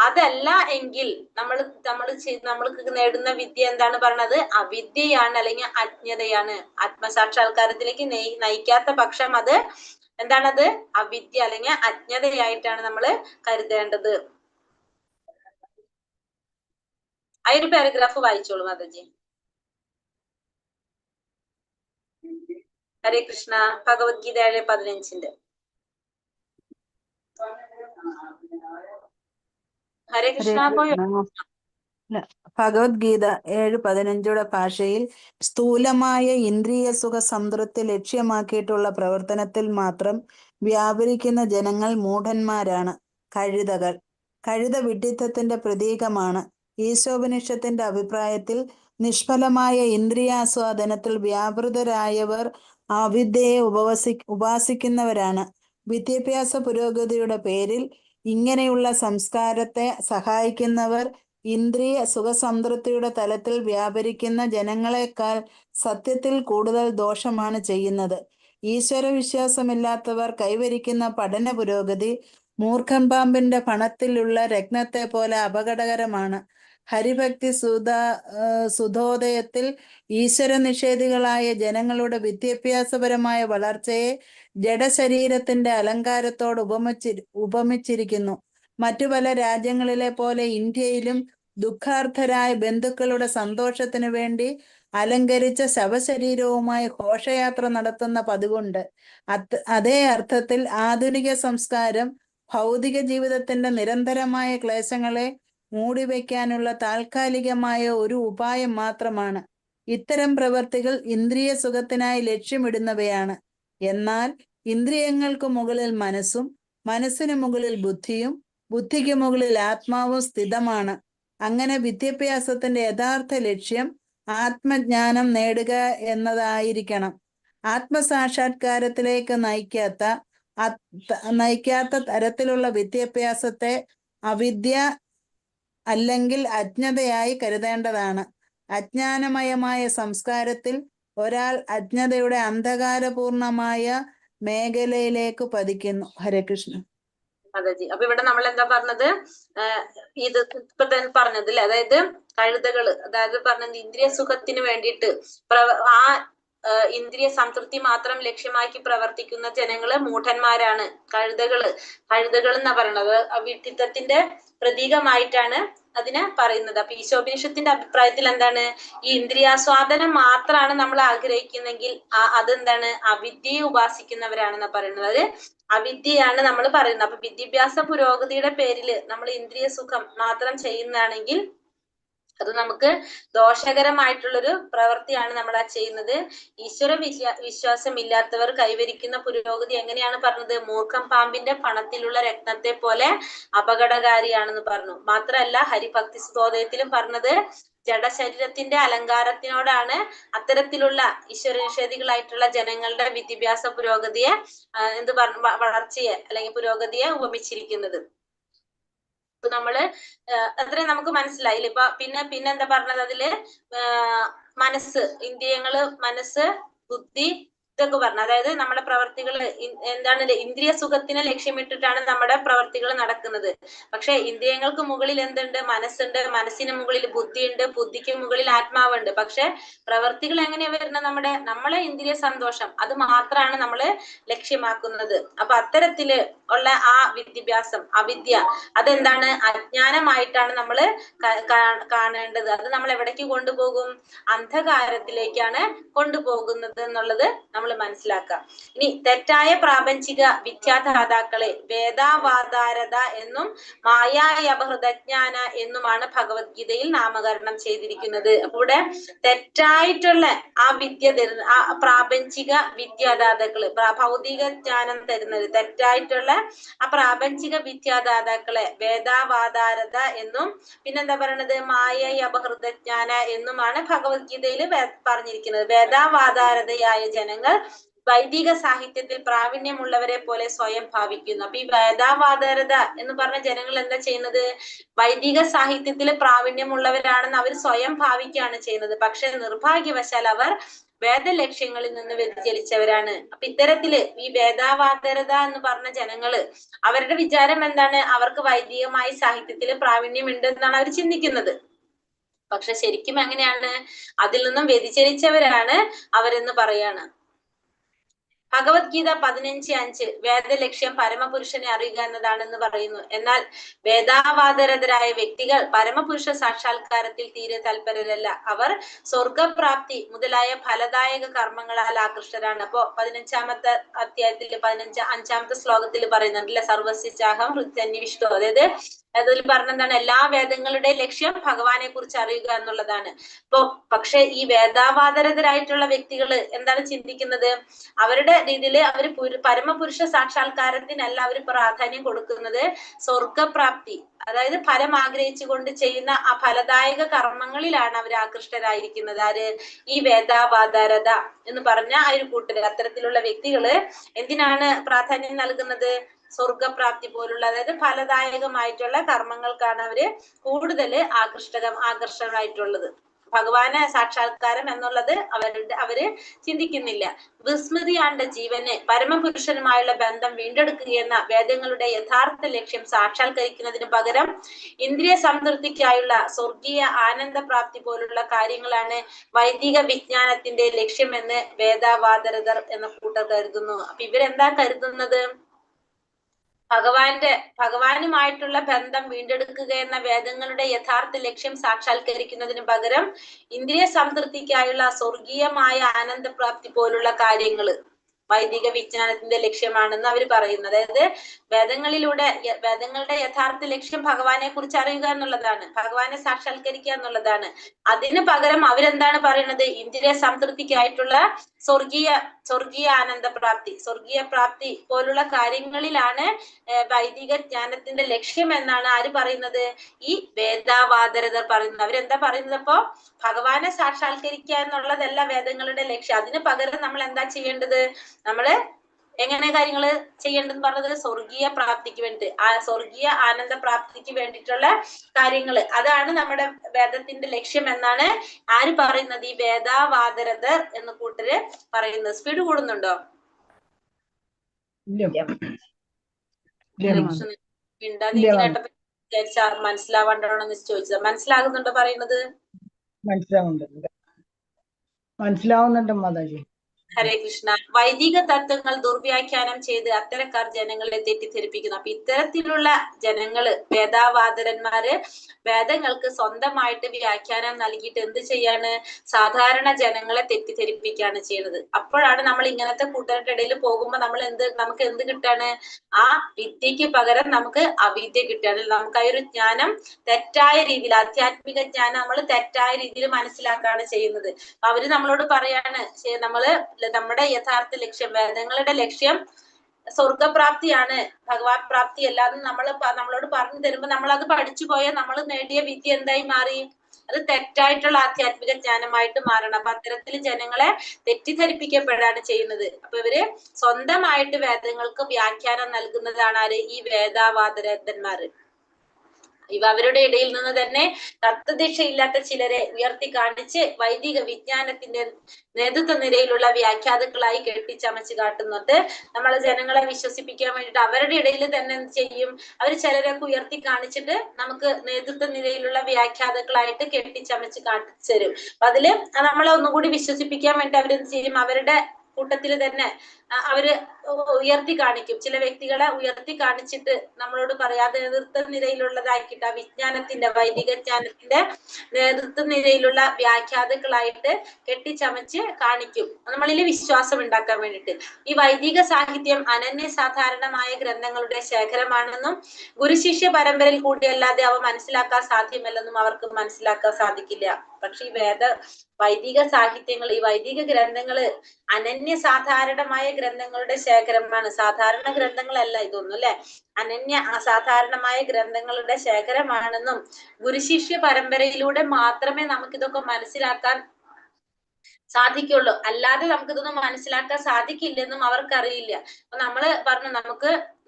അതല്ല എങ്കിൽ നമ്മൾക്ക് നേടുന്ന വിദ്യ എന്താണ് പറഞ്ഞത്? അവിദ്യയാണ്, അല്ലെങ്കിൽ അജ്ഞതയാണ്. ആത്മസാക്ഷാത്കാരത്തിലേക്ക് നയിക്കാത്ത പക്ഷം അത് എന്താണത്? അവിദ്യ അല്ലെങ്കിൽ അജ്ഞതയായിട്ടാണ് നമ്മൾ കരുതേണ്ടത്. ആ ഒരു പാരഗ്രാഫ് വായിച്ചോളൂ മാതാജി. ഹരേ കൃഷ്ണ. ഭഗവത്ഗീത 7:15. ഹരേ കൃഷ്ണ. പോയോ? ഭഗവത്ഗീത 7:15 ഭാഷയിൽ സ്ഥൂലമായ ഇന്ദ്രിയ സുഖ സംതൃപ്തി ലക്ഷ്യമാക്കിയിട്ടുള്ള പ്രവർത്തനത്തിൽ മാത്രം വ്യാപരിക്കുന്ന ജനങ്ങൾ മൂഢന്മാരാണ്. കഴുത വിഡ്ഢിത്തത്തിന്റെ പ്രതീകമാണ്. ഈശോപനിഷത്തിന്റെ അഭിപ്രായത്തിൽ നിഷ്ഫലമായ ഇന്ദ്രിയാസ്വാദനത്തിൽ വ്യാപൃതരായവർ അവിദ്യയെ ഉപാസിക്കുന്നവരാണ്. വിദ്യാഭ്യാസ പുരോഗതിയുടെ പേരിൽ ഇങ്ങനെയുള്ള സംസ്കാരത്തെ സഹായിക്കുന്നവർ ഇന്ദ്രിയ സുഖസംതൃപ്തിയുടെ തലത്തിൽ വ്യാപരിക്കുന്ന ജനങ്ങളെക്കാൾ സത്യത്തിൽ കൂടുതൽ ദോഷമാണ് ചെയ്യുന്നത്. ഈശ്വരവിശ്വാസമില്ലാത്തവർ കൈവരിക്കുന്ന പഠന പുരോഗതി മൂർഖൻ പാമ്പിന്റെ പണത്തിലുള്ള രത്നത്തെ പോലെ അപകടകരമാണ്. ഹരിഭക്തി സുധോദയത്തിൽ ഈശ്വര നിഷേധികളായ ജനങ്ങളുടെ വിദ്യാഭ്യാസപരമായ വളർച്ചയെ ജഡശരീരത്തിന്റെ അലങ്കാരത്തോട് ഉപമിച്ചിരിക്കുന്നു. മറ്റു പല രാജ്യങ്ങളിലെ പോലെ ഇന്ത്യയിലും ദുഃഖാർത്ഥരായ ബന്ധുക്കളുടെ സന്തോഷത്തിനു വേണ്ടി അലങ്കരിച്ച ശവശരീരവുമായി ഘോഷയാത്ര നടത്തുന്ന പതിവുണ്ട്. അതേ അർത്ഥത്തിൽ ആധുനിക സംസ്കാരം ഭൗതിക ജീവിതത്തിന്റെ നിരന്തരമായ ക്ലേശങ്ങളെ മൂടിവെക്കാനുള്ള താൽക്കാലികമായ ഒരു ഉപായം മാത്രമാണ്. ഇത്തരം പ്രവൃത്തികൾ ഇന്ദ്രിയ സുഖത്തിനായി ലക്ഷ്യമിടുന്നവയാണ്. എന്നാൽ ഇന്ദ്രിയങ്ങൾക്ക് മുകളിൽ മനസ്സും, മനസ്സിന് മുകളിൽ ബുദ്ധിയും, ബുദ്ധിക്ക് മുകളിൽ ആത്മാവും സ്ഥിതമാണ്. അങ്ങനെ വിദ്യാഭ്യാസത്തിന്റെ യഥാർത്ഥ ലക്ഷ്യം ആത്മജ്ഞാനം നേടുക എന്നതായിരിക്കണം. ആത്മസാക്ഷാത്കാരത്തിലേക്ക് നയിക്കാത്ത തരത്തിലുള്ള വിദ്യാഭ്യാസത്തെ അവിദ്യ അല്ലെങ്കിൽ അജ്ഞതയായി കരുതേണ്ടതാണ്. അജ്ഞാനമയമായ സംസ്കാരത്തിൽ ഒരാൾ അജ്ഞതയുടെ അന്ധകാരപൂർണമായ മേഖലയിലേക്ക് പതിക്കുന്നു. ഹരേ കൃഷ്ണ. അതെജി. അപ്പൊ ഇവിടെ നമ്മൾ എന്താ പറഞ്ഞത്? ഇത് ഇപ്പൊ തന്നെ പറഞ്ഞത് അല്ലെ, അതായത് കഴുതകള്, അതായത് പറഞ്ഞത് ഇന്ദ്രിയ സുഖത്തിന് വേണ്ടിയിട്ട് ആ ഇന്ദ്രിയ സംതൃപ്തി മാത്രം ലക്ഷ്യമാക്കി പ്രവർത്തിക്കുന്ന ജനങ്ങള് മൂഢന്മാരാണ്. കഴുതകൾ എന്നാ പറയണത് വിഡ്ഢിത്തത്തിന്റെ പ്രതീകമായിട്ടാണ് അതിനെ പറയുന്നത്. അപ്പൊ ഈശോപനിഷത്തിന്റെ അഭിപ്രായത്തിൽ എന്താണ്? ഈ ഇന്ദ്രിയാസ്വാദനം മാത്രമാണ് നമ്മൾ ആഗ്രഹിക്കുന്നെങ്കിൽ അതെന്താണ്? അവിദ്യയെ ഉപാസിക്കുന്നവരാണെന്നാ പറയുന്നത്. അത് അവിദ്യയാണ് നമ്മൾ പറയുന്നത്. അപ്പൊ വിദ്യാഭ്യാസ പുരോഗതിയുടെ പേരിൽ നമ്മൾ ഇന്ദ്രിയ സുഖം മാത്രം ചെയ്യുന്നതാണെങ്കിൽ അത് നമുക്ക് ദോഷകരമായിട്ടുള്ളൊരു പ്രവൃത്തിയാണ് നമ്മൾ ആ ചെയ്യുന്നത്. ഈശ്വര വിശ്വാസം ഇല്ലാത്തവർ കൈവരിക്കുന്ന പുരോഗതി എങ്ങനെയാണ് പറഞ്ഞത്? മൂർഖം പാമ്പിന്റെ പണത്തിലുള്ള രത്നത്തെ പോലെ അപകടകാരിയാണെന്ന് പറഞ്ഞു. മാത്രമല്ല ഹരിഭക്തി സ്തോത്രത്തിലും പറഞ്ഞത് ജഡശരീരത്തിന്റെ അലങ്കാരത്തിനോടാണ് അത്തരത്തിലുള്ള ഈശ്വര നിഷേധികളായിട്ടുള്ള ജനങ്ങളുടെ വിദ്യാഭ്യാസ പുരോഗതിയെ എന്ത് പറഞ്ഞു വളർച്ചയെ അല്ലെങ്കിൽ പുരോഗതിയെ ഉപമിച്ചിരിക്കുന്നത്. ഇപ്പൊ നമ്മള് അത്രയും നമുക്ക് മനസ്സിലായില്ല. ഇപ്പൊ പിന്നെ എന്താ പറഞ്ഞത് അതില് മനസ്സ്, ഇന്ദ്രിയങ്ങള്, മനസ്സ്, ബുദ്ധി ഇതൊക്കെ പറഞ്ഞു. അതായത് നമ്മുടെ പ്രവർത്തികൾ എന്താണ് ഇന്ദ്രിയ സുഖത്തിനെ ലക്ഷ്യമിട്ടിട്ടാണ് നമ്മുടെ പ്രവർത്തികൾ നടക്കുന്നത്. പക്ഷെ ഇന്ദ്രിയങ്ങൾക്ക് മുകളിൽ എന്തുണ്ട്? മനസ്സുണ്ട്. മനസ്സിന് മുകളിൽ ബുദ്ധിയുണ്ട്. ബുദ്ധിക്ക് മുകളിൽ ആത്മാവുണ്ട്. പക്ഷെ പ്രവർത്തികൾ എങ്ങനെയാ വരുന്നത്? നമ്മളെ ഇന്ദ്രിയ സന്തോഷം അത് മാത്രമാണ് നമ്മൾ ലക്ഷ്യമാക്കുന്നത്. അപ്പൊ അത്തരത്തില് ഉള്ള ആ വിദ്യാഭ്യാസം, അവിദ്യ, അതെന്താണ്? അജ്ഞാനമായിട്ടാണ് നമ്മൾ കാണേണ്ടത്. അത് നമ്മൾ എവിടേക്ക് കൊണ്ടുപോകും? അന്ധകാരത്തിലേക്കാണ് കൊണ്ടുപോകുന്നത് എന്നുള്ളത് നമ്മൾ മനസ്സിലാക്കാം. ഇനി തെറ്റായ പ്രാപഞ്ചിക വിദ്യാദാതാക്കളെ വേദാവാദാരത എന്നും മായായപഹൃതജ്ഞാന എന്നുമാണ് ഭഗവത്ഗീതയിൽ നാമകരണം ചെയ്തിരിക്കുന്നത്. ഇവിടെ തെറ്റായിട്ടുള്ള ആ വിദ്യ തരുന്ന ആ പ്രാപഞ്ചിക വിദ്യാദാതാക്കള്, ഭൗതിക ജ്ഞാനം തരുന്നത്, തെറ്റായിട്ടുള്ള ആ പ്രാപഞ്ചിക വിദ്യാദാതാക്കളെ വേദാവാദാരത എന്നും പിന്നെന്താ പറയണത്? മായയപഹൃതജ്ഞാന എന്നുമാണ് ഭഗവത്ഗീതയിൽ പറഞ്ഞിരിക്കുന്നത്. വേദാവാദാരതയായ ജനങ്ങൾ വൈദിക സാഹിത്യത്തിൽ പ്രാവീണ്യമുള്ളവരെ പോലെ സ്വയം ഭാവിക്കുന്നു. അപ്പൊ ഈ വേദാവാദാരത എന്ന് പറഞ്ഞ ജനങ്ങൾ എന്താ ചെയ്യുന്നത്? വൈദിക സാഹിത്യത്തിൽ പ്രാവീണ്യമുള്ളവരാണെന്ന് അവർ സ്വയം ഭാവിക്കുകയാണ് ചെയ്യുന്നത്. പക്ഷെ നിർഭാഗ്യവശാൽ അവർ വേദലക്ഷ്യങ്ങളിൽ നിന്ന് വ്യതിചലിച്ചവരാണ്. അപ്പൊ ഇത്തരത്തില് ഈ വേദാവാദരത എന്ന് പറഞ്ഞ ജനങ്ങള് അവരുടെ വിചാരം എന്താണ്? അവർക്ക് വൈദികമായി സാഹിത്യത്തിൽ പ്രാവീണ്യം ഉണ്ട് എന്നാണ് അവർ ചിന്തിക്കുന്നത്. പക്ഷെ ശരിക്കും എങ്ങനെയാണ്? അതിൽ നിന്നും വ്യതിചലിച്ചവരാണ് അവരെന്ന് പറയാണ്. ഭഗവത്ഗീത 15:5 വേദലക്ഷ്യം പരമപുരുഷനെ അറിയുക എന്നതാണെന്ന് പറയുന്നു. എന്നാൽ വേദാവാദരതരായ വ്യക്തികൾ പരമപുരുഷ സാക്ഷാത്കാരത്തിൽ തീരെ തൽപരരല്ല. അവർ സ്വർഗപ്രാപ്തി മുതലായ ഫലദായക കർമ്മങ്ങളാൽ ആകൃഷ്ടരാണ്. അപ്പോ 15-ാമത്തെ അധ്യായത്തിൽ 5-ാമത്തെ ശ്ലോകത്തിൽ പറയുന്നുണ്ടല്ലേ, സർവസ്യചാഹം ഹൃദയനിവിഷ്ടോ. അതായത് അതിൽ പറഞ്ഞെന്താണ്? എല്ലാ വേദങ്ങളുടെ ലക്ഷ്യം ഭഗവാനെ കുറിച്ച് അറിയുക എന്നുള്ളതാണ്. പക്ഷെ ഈ വേദാവാദരതരായിട്ടുള്ള വ്യക്തികൾ എന്താണ് ചിന്തിക്കുന്നത്? അവരുടെ രീതിയിൽ അവർ പരമപുരുഷ സാക്ഷാത്കാരത്തിനല്ല അവർ പ്രാധാന്യം കൊടുക്കുന്നത്, സ്വർഗപ്രാപ്തി, അതായത് ഫലം ആഗ്രഹിച്ചുകൊണ്ട് ചെയ്യുന്ന ആ ഫലദായക കർമ്മങ്ങളിലാണ് അവർ ആകൃഷ്ടരായിരിക്കുന്നത്. ആര്? ഈ വേദാവാദാരത എന്ന് പറഞ്ഞ ആ ഒരു കൂട്ടര്, അത്തരത്തിലുള്ള വ്യക്തികള് എന്തിനാണ് പ്രാധാന്യം നൽകുന്നത്? സ്വർഗപ്രാപ്തി പോലുള്ള, അതായത് ഫലദായകമായിട്ടുള്ള കർമ്മങ്ങൾക്കാണ് അവര് കൂടുതൽ ആകർഷകമായിട്ടുള്ളത്. ഭഗവാന് സാക്ഷാത്കാരം എന്നുള്ളത് അവര് ചിന്തിക്കുന്നില്ല. വിസ്മൃതിയാണ്ട ജീവന് പരമപുരുഷനുമായുള്ള ബന്ധം വീണ്ടെടുക്കുകയെന്ന വേദങ്ങളുടെ യഥാർത്ഥ ലക്ഷ്യം സാക്ഷാത്കരിക്കുന്നതിന് പകരം ഇന്ദ്രിയ സംതൃപ്തിക്കായുള്ള സ്വർഗീയ ആനന്ദപ്രാപ്തി പോലുള്ള കാര്യങ്ങളാണ് വൈദിക വിജ്ഞാനത്തിന്റെ ലക്ഷ്യമെന്ന് വേദാവാദരതർ എന്ന കൂട്ടർ കരുതുന്നു. അപ്പൊ ഇവരെന്താ കരുതുന്നത്? ഭഗവാനുമായിട്ടുള്ള ബന്ധം വീണ്ടെടുക്കുക എന്ന വേദങ്ങളുടെ യഥാർത്ഥ ലക്ഷ്യം സാക്ഷാത്കരിക്കുന്നതിന് പകരം ഇന്ദ്രിയ സംതൃപ്തിക്കായുള്ള സ്വർഗീയമായ ആനന്ദപ്രാപ്തി പോലുള്ള കാര്യങ്ങള് വൈദിക വിജ്ഞാനത്തിന്റെ ലക്ഷ്യമാണെന്ന് അവർ പറയുന്നു. അതായത് വേദങ്ങളുടെ യഥാർത്ഥ ലക്ഷ്യം ഭഗവാനെ കുറിച്ച് അറിയുക എന്നുള്ളതാണ്, ഭഗവാനെ സാക്ഷാത്കരിക്കുക എന്നുള്ളതാണ്. അതിന് പകരം അവരെന്താണ് പറയുന്നത്? ഇന്ദ്രിയ സംതൃപ്തിക്കായിട്ടുള്ള സ്വർഗീയ ആനന്ദപ്രാപ്തി, സ്വർഗീയ പ്രാപ്തി പോലുള്ള കാര്യങ്ങളിലാണ് വൈദിക ജ്ഞാനത്തിന്റെ ലക്ഷ്യം എന്നാണ് ആര് പറയുന്നത്? ഈ വേദാവാദരതർ പറയുന്നത്. അവരെന്താ പറയുന്നത്? അപ്പോ ഭഗവാനെ സാക്ഷാത്കരിക്കുക എന്നുള്ളതല്ല വേദങ്ങളുടെ ലക്ഷ്യം. അതിന് പകരം നമ്മൾ എന്താ ചെയ്യേണ്ടത്? നമ്മള് എങ്ങനെ കാര്യങ്ങൾ ചെയ്യേണ്ടതെന്ന് പറഞ്ഞത്? സ്വർഗീയ പ്രാപ്തിക്ക് വേണ്ടി, ആ സ്വർഗീയ ആനന്ദ പ്രാപ്തിക്ക് വേണ്ടിയിട്ടുള്ള കാര്യങ്ങള്, അതാണ് നമ്മുടെ വേദത്തിന്റെ ലക്ഷ്യം എന്നാണ് ആര് പറയുന്നത്? ഈ വേദാവാദരതർ എന്ന കൂട്ടര് പറയുന്നത്. സ്പീഡ് കൂടുന്നുണ്ടോ? മിണ്ടാതിരിക്കാനായിട്ട് വിചാരിച്ച മനസ്സിലാവാണ്ടോണെന്ന് ചോദിച്ചത്. മനസ്സിലാകുന്നുണ്ടോ പറയുന്നത്? മനസ്സിലാവുന്നുണ്ട് മാതാജി. ഹരേ കൃഷ്ണ. വൈദിക തത്വങ്ങൾ ദുർവ്യാഖ്യാനം ചെയ്ത് അത്തരക്കാർ ജനങ്ങളെ തെറ്റിദ്ധരിപ്പിക്കുന്നു. അപ്പൊ ഇത്തരത്തിലുള്ള ജനങ്ങള്, വേദാവാദരന്മാര് വേദങ്ങൾക്ക് സ്വന്തമായിട്ട് വ്യാഖ്യാനം നൽകിയിട്ട് എന്ത് ചെയ്യാണ്? സാധാരണ ജനങ്ങളെ തെറ്റിദ്ധരിപ്പിക്കുകയാണ് ചെയ്യുന്നത്. അപ്പോഴാണ് നമ്മൾ ഇങ്ങനത്തെ കൂട്ടരുടെ ഇടയിൽ പോകുമ്പോൾ നമുക്ക് എന്ത് കിട്ടാണ്? ആ വിദ്യക്ക് പകരം നമുക്ക് അവിദ്യ കിട്ടുകയാണ്. നമുക്ക് ആ ഒരു ജ്ഞാനം തെറ്റായ രീതിയിൽ, ആധ്യാത്മിക ജ്ഞാനം നമ്മൾ തെറ്റായ രീതിയിൽ മനസ്സിലാക്കുകയാണ് ചെയ്യുന്നത്. അവര് നമ്മളോട് പറയാണ്, നമ്മുടെ യഥാർത്ഥ ലക്ഷ്യം, വേദങ്ങളുടെ ലക്ഷ്യം സ്വർഗപ്രാപ്തിയാണ്, ഭഗവാൻ പ്രാപ്തി അല്ലാതെ നമ്മളോട് പറഞ്ഞു തരുമ്പോ നമ്മൾ അത് പഠിച്ചു പോയാൽ നമ്മൾ നേടിയ വിദ്യ എന്തായി മാറി? അത് തെറ്റായിട്ടുള്ള ആധ്യാത്മിക ജ്ഞാനമായിട്ട് മാറണം. അപ്പൊ അത്തരത്തിൽ ജനങ്ങളെ തെറ്റിദ്ധരിപ്പിക്കപ്പെടാണ് ചെയ്യുന്നത്. അപ്പൊ ഇവര് സ്വന്തമായിട്ട് വേദങ്ങൾക്ക് വ്യാഖ്യാനം നൽകുന്നതാണ് ആര്? ഈ വേദാവാദരന്മാര്. അവരുടെ ഇടയിൽ നിന്ന് തന്നെ തത്വദീക്ഷയില്ലാത്ത ചിലരെ ഉയർത്തി കാണിച്ച് വൈദിക വിജ്ഞാനത്തിന്റെ നേതൃത്വ നിരയിലുള്ള വ്യാഖ്യാതാക്കളായി കെട്ടിച്ചമച്ച് കാട്ടുന്നുണ്ട്. നമ്മളെ ജനങ്ങളെ വിശ്വസിപ്പിക്കാൻ വേണ്ടിയിട്ട് അവരുടെ ഇടയിൽ തന്നെ എന്ത് ചെയ്യും? അവർ ചിലരൊക്കെ ഉയർത്തി കാണിച്ചിട്ട് നമുക്ക് നേതൃത്വ നിരയിലുള്ള വ്യാഖ്യാതാക്കളായിട്ട് കെട്ടിച്ചമച്ച് കാണിച്ചു തരും. അപ്പൊ അതില് നമ്മളെ ഒന്നുകൂടി വിശ്വസിപ്പിക്കാൻ വേണ്ടി അവരെന്ത് ചെയ്യും? അവരുടെ കൂട്ടത്തിൽ തന്നെ അവര് ഉയർത്തി കാണിക്കും. ചില വ്യക്തികളെ ഉയർത്തി കാണിച്ചിട്ട് നമ്മളോട് പറയാതെ നേതൃത്വ നിരയിലുള്ളതാക്കിയിട്ട് ആ വിജ്ഞാനത്തിന്റെ, വൈദിക ജ്ഞാനത്തിന്റെ നേതൃത്വ നിരയിലുള്ള വ്യാഖ്യാതാക്കളായിട്ട് കെട്ടിച്ചമച്ച് കാണിക്കും, നമ്മളിൽ വിശ്വാസം ഉണ്ടാക്കാൻ വേണ്ടിയിട്ട്. ഈ വൈദിക സാഹിത്യം അനന്യ സാധാരണമായ ഗ്രന്ഥങ്ങളുടെ ശേഖരമാണെന്നും ഗുരുശിഷ്യ പരമ്പരയിൽ കൂടിയല്ലാതെ അവ മനസ്സിലാക്കാൻ സാധ്യമല്ലെന്നും അവർക്ക് മനസ്സിലാക്കാൻ സാധിക്കില്ല. പക്ഷെ ഈ വൈദിക സാഹിത്യങ്ങൾ, ഈ വൈദിക ഗ്രന്ഥങ്ങള് അനന്യ സാധാരണമായ ഗ്രന്ഥങ്ങളുടെ ശേഖരമാണ്. സാധാരണ ഗ്രന്ഥങ്ങളല്ല ഇതൊന്നും, അല്ലെ? അനന്യ അസാധാരണമായ ഗ്രന്ഥങ്ങളുടെ ശേഖരമാണെന്നും ഗുരുശിഷ്യ പരമ്പരയിലൂടെ മാത്രമേ നമുക്കിതൊക്കെ മനസ്സിലാക്കാൻ സാധിക്കുള്ളൂ, അല്ലാതെ നമുക്കിതൊന്നും മനസ്സിലാക്കാൻ സാധിക്കില്ലെന്നും അവർക്കറിയില്ല. അപ്പൊ നമ്മള് പറഞ്ഞു,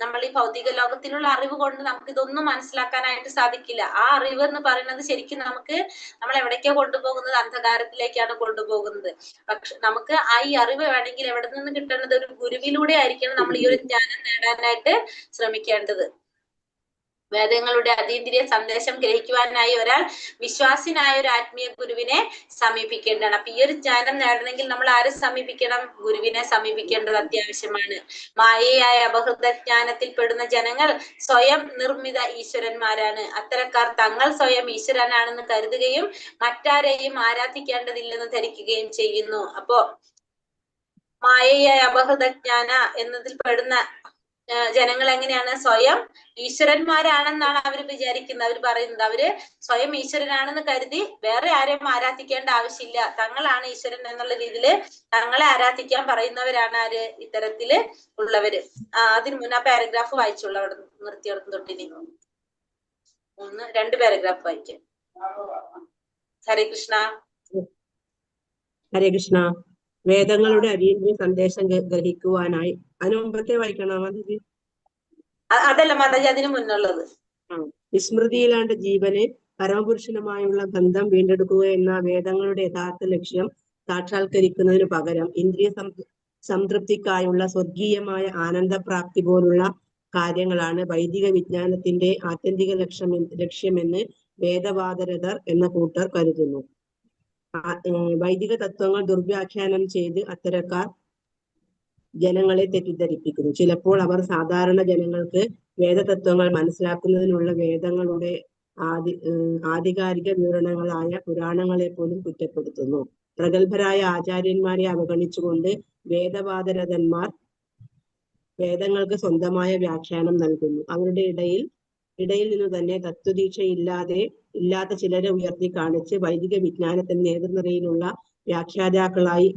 നമ്മൾ ഈ ഭൗതിക ലോകത്തിലുള്ള അറിവ് കൊണ്ട് നമുക്ക് ഇതൊന്നും മനസ്സിലാക്കാനായിട്ട് സാധിക്കില്ല. ആ അറിവ് എന്ന് പറയുന്നത് ശരിക്കും നമ്മൾ എവിടേക്കാ കൊണ്ടുപോകുന്നത്? അന്ധകാരത്തിലേക്കാണ് കൊണ്ടുപോകുന്നത്. പക്ഷെ നമുക്ക് ഈ അറിവ് വേണമെങ്കിൽ എവിടെ നിന്ന് കിട്ടേണ്ടത്? ഒരു ഗുരുവിലൂടെ ആയിരിക്കണം നമ്മൾ ഈ ഒരു ജ്ഞാനം നേടാനായിട്ട് ശ്രമിക്കേണ്ടത്. വേദങ്ങളുടെ അതീന്ദ്രിയ സന്ദേശം ഗ്രഹിക്കുവാനായി ഒരാൾ വിശ്വാസിനായ ഒരു ആത്മീയ ഗുരുവിനെ സമീപിക്കേണ്ടതാണ്. അപ്പൊ ഈ ഒരു ജ്ഞാനം നേടണമെങ്കിൽ നമ്മൾ ആരെ സമീപിക്കണം? ഗുരുവിനെ സമീപിക്കേണ്ടത് അത്യാവശ്യമാണ്. മായയായ അപഹൃത ജ്ഞാനത്തിൽ പെടുന്ന ജനങ്ങൾ സ്വയം നിർമ്മിത ഈശ്വരന്മാരാണ്. അത്തരക്കാർ തങ്ങൾ സ്വയം ഈശ്വരനാണെന്ന് കരുതുകയും മറ്റാരെയും ആരാധിക്കേണ്ടതില്ലെന്ന് ധരിക്കുകയും ചെയ്യുന്നു. അപ്പോ മായയായ അപഹൃത ജ്ഞാന എന്നതിൽ പെടുന്ന ജനങ്ങൾ എങ്ങനെയാണ്? സ്വയം ഈശ്വരന്മാരാണെന്നാണ് അവർ വിചാരിക്കുന്നത്. അവർ പറയുന്നത് അവര് സ്വയം ഈശ്വരനാണെന്ന് കരുതി വേറെ ആരെയും ആരാധിക്കേണ്ട ആവശ്യമില്ല, തങ്ങളാണ് ഈശ്വരൻ എന്നുള്ള രീതിയിൽ തങ്ങളെ ആരാധിക്കാൻ പറയുന്നവരാണ് ആര്? ഇത്തരത്തില് ഉള്ളവര്. അതിന് മുന്നേ ആ പാരഗ്രാഫ് വായിച്ചുള്ള അവിടെ നിർത്തിയെടുത്ത് തൊട്ടിനി 2 പാരഗ്രാഫ് വായിക്കാം. ഹരേ കൃഷ്ണ. ഹരേ കൃഷ്ണ. വേദങ്ങളുടെ അതീന്ദ്രിയ സന്ദേശം ഗ്രഹിക്കുവാനായി, അതിന് മുമ്പത്തെ വായിക്കണോ മാതാജി? അതല്ല മാതാജി, അതിന് മുന്നുള്ളത്. വിസ്മൃതിയിലാണ്ട് ജീവന് പരമപുരുഷനുമായുള്ള ബന്ധം വീണ്ടെടുക്കുക എന്ന വേദങ്ങളുടെ യഥാർത്ഥ ലക്ഷ്യം സാക്ഷാത്കരിക്കുന്നതിനു പകരം ഇന്ദ്രിയ സംതൃപ്തിക്കായുള്ള സ്വർഗീയമായ ആനന്ദപ്രാപ്തി പോലുള്ള കാര്യങ്ങളാണ് വൈദിക വിജ്ഞാനത്തിന്റെ ആത്യന്തിക ലക്ഷ്യമെന്ന് വേദവാദരതർ എന്ന കൂട്ടർ കരുതുന്നു. വൈദിക തത്വങ്ങൾ ദുർവ്യാഖ്യാനം ചെയ്ത് അത്തരക്കാർ ജനങ്ങളെ തെറ്റിദ്ധരിപ്പിക്കുന്നു. ചിലപ്പോൾ അവർ സാധാരണ ജനങ്ങൾക്ക് വേദതത്വങ്ങൾ മനസ്സിലാക്കുന്നതിനുള്ള വേദങ്ങളുടെ ആധികാരിക വിവരണങ്ങളായ പുരാണങ്ങളെ പോലും കുറ്റപ്പെടുത്തുന്നു. പ്രഗത്ഭരായ ആചാര്യന്മാരെ അവഗണിച്ചുകൊണ്ട് വേദവാദരതന്മാർ വേദങ്ങൾക്ക് സ്വന്തമായ വ്യാഖ്യാനം നൽകുന്നു. അവരുടെ ഇടയിൽ നിന്ന് തന്നെ ഇല്ലാത്ത ചിലരെ ഉയർത്തി കാണിച്ച് വൈദിക വിജ്ഞാനത്തിന്റെ നേതൃനിരയിലുള്ള വ്യാഖ്യാതാക്കളായി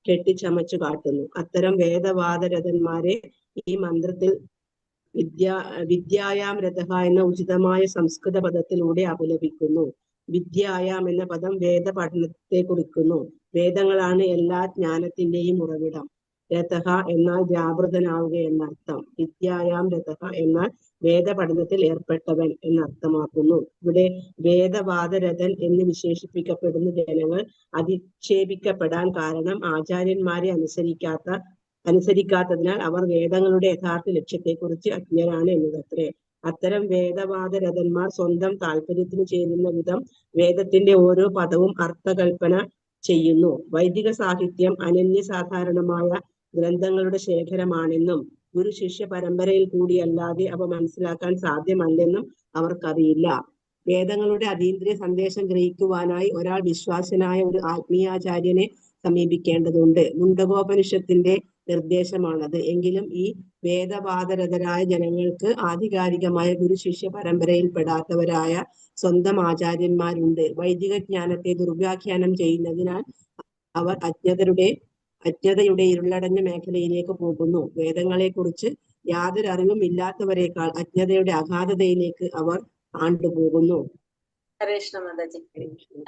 കെട്ടിച്ചമച്ചു കാട്ടുന്നു. അത്തരം വേദവാദരതന്മാരെ ഈ മന്ത്രത്തിൽ വിദ്യായാം രഥ എന്ന ഉചിതമായ സംസ്കൃത പദത്തിലൂടെ അപലപിക്കുന്നു. വിദ്യായാം എന്ന പദം വേദ പഠനത്തെ കുറിക്കുന്നു. വേദങ്ങളാണ് എല്ലാ ജ്ഞാനത്തിന്റെയും ഉറവിടം. രഥ എന്നാൽ വ്യാപൃതനാവുക എന്നർത്ഥം. വിദ്യായാം രഥ എന്നാൽ വേദ പഠനത്തിൽ ഏർപ്പെട്ടവൻ എന്നർത്ഥമാക്കുന്നു. ഇവിടെ വേദവാദരഥൻ എന്ന് വിശേഷിപ്പിക്കപ്പെടുന്ന ജനങ്ങൾ അധിക്ഷേപിക്കപ്പെടാൻ കാരണം ആചാര്യന്മാരെ അനുസരിക്കാത്തതിനാൽ അവർ വേദങ്ങളുടെ യഥാർത്ഥ ലക്ഷ്യത്തെക്കുറിച്ച് അജ്ഞരാണ് എന്നതത്രേ. അത്തരം വേദവാദരഥന്മാർ സ്വന്തം താല്പര്യത്തിന് ചേരുന്ന വിധം വേദത്തിന്റെ ഓരോ പദവും അർത്ഥകൽപ്പന ചെയ്യുന്നു. വൈദിക സാഹിത്യം അനന്യസാധാരണമായ ഗ്രന്ഥങ്ങളുടെ ശേഖരമാണെന്നും ഗുരു ശിഷ്യ പരമ്പരയിൽ കൂടിയല്ലാതെ അവ മനസ്സിലാക്കാൻ സാധ്യമല്ലെന്നും അവർക്കറിയില്ല. വേദങ്ങളുടെ അതീന്ദ്രിയ സന്ദേശം ഗ്രഹിക്കുവാനായി ഒരാൾ വിശ്വാസനായ ഒരു ആത്മീയാചാര്യനെ സമീപിക്കേണ്ടതുണ്ട്. മുണ്ടകോപനിഷത്തിന്റെ നിർദ്ദേശമാണത്. എങ്കിലും ഈ വേദവാദരതരായ ജനങ്ങൾക്ക് ആധികാരികമായ ഗുരു ശിഷ്യ പരമ്പരയിൽപ്പെടാത്തവരായ സ്വന്തം ആചാര്യന്മാരുണ്ട്. വൈദിക ജ്ഞാനത്തെ ദുർവ്യാഖ്യാനം ചെയ്യുന്നതിനാൽ അവർ അജ്ഞതയുടെ ഇരുളടഞ്ഞ മേഖലയിലേക്ക് പോകുന്നു. വേദങ്ങളെക്കുറിച്ച് യാതൊരു അറിവും ഇല്ലാത്തവരെക്കാൾ അജ്ഞതയുടെ അഗാധതയിലേക്ക് അവർ ആണ്ടുപോകുന്നു. ഹരേ കൃഷ്ണ മാതാജി.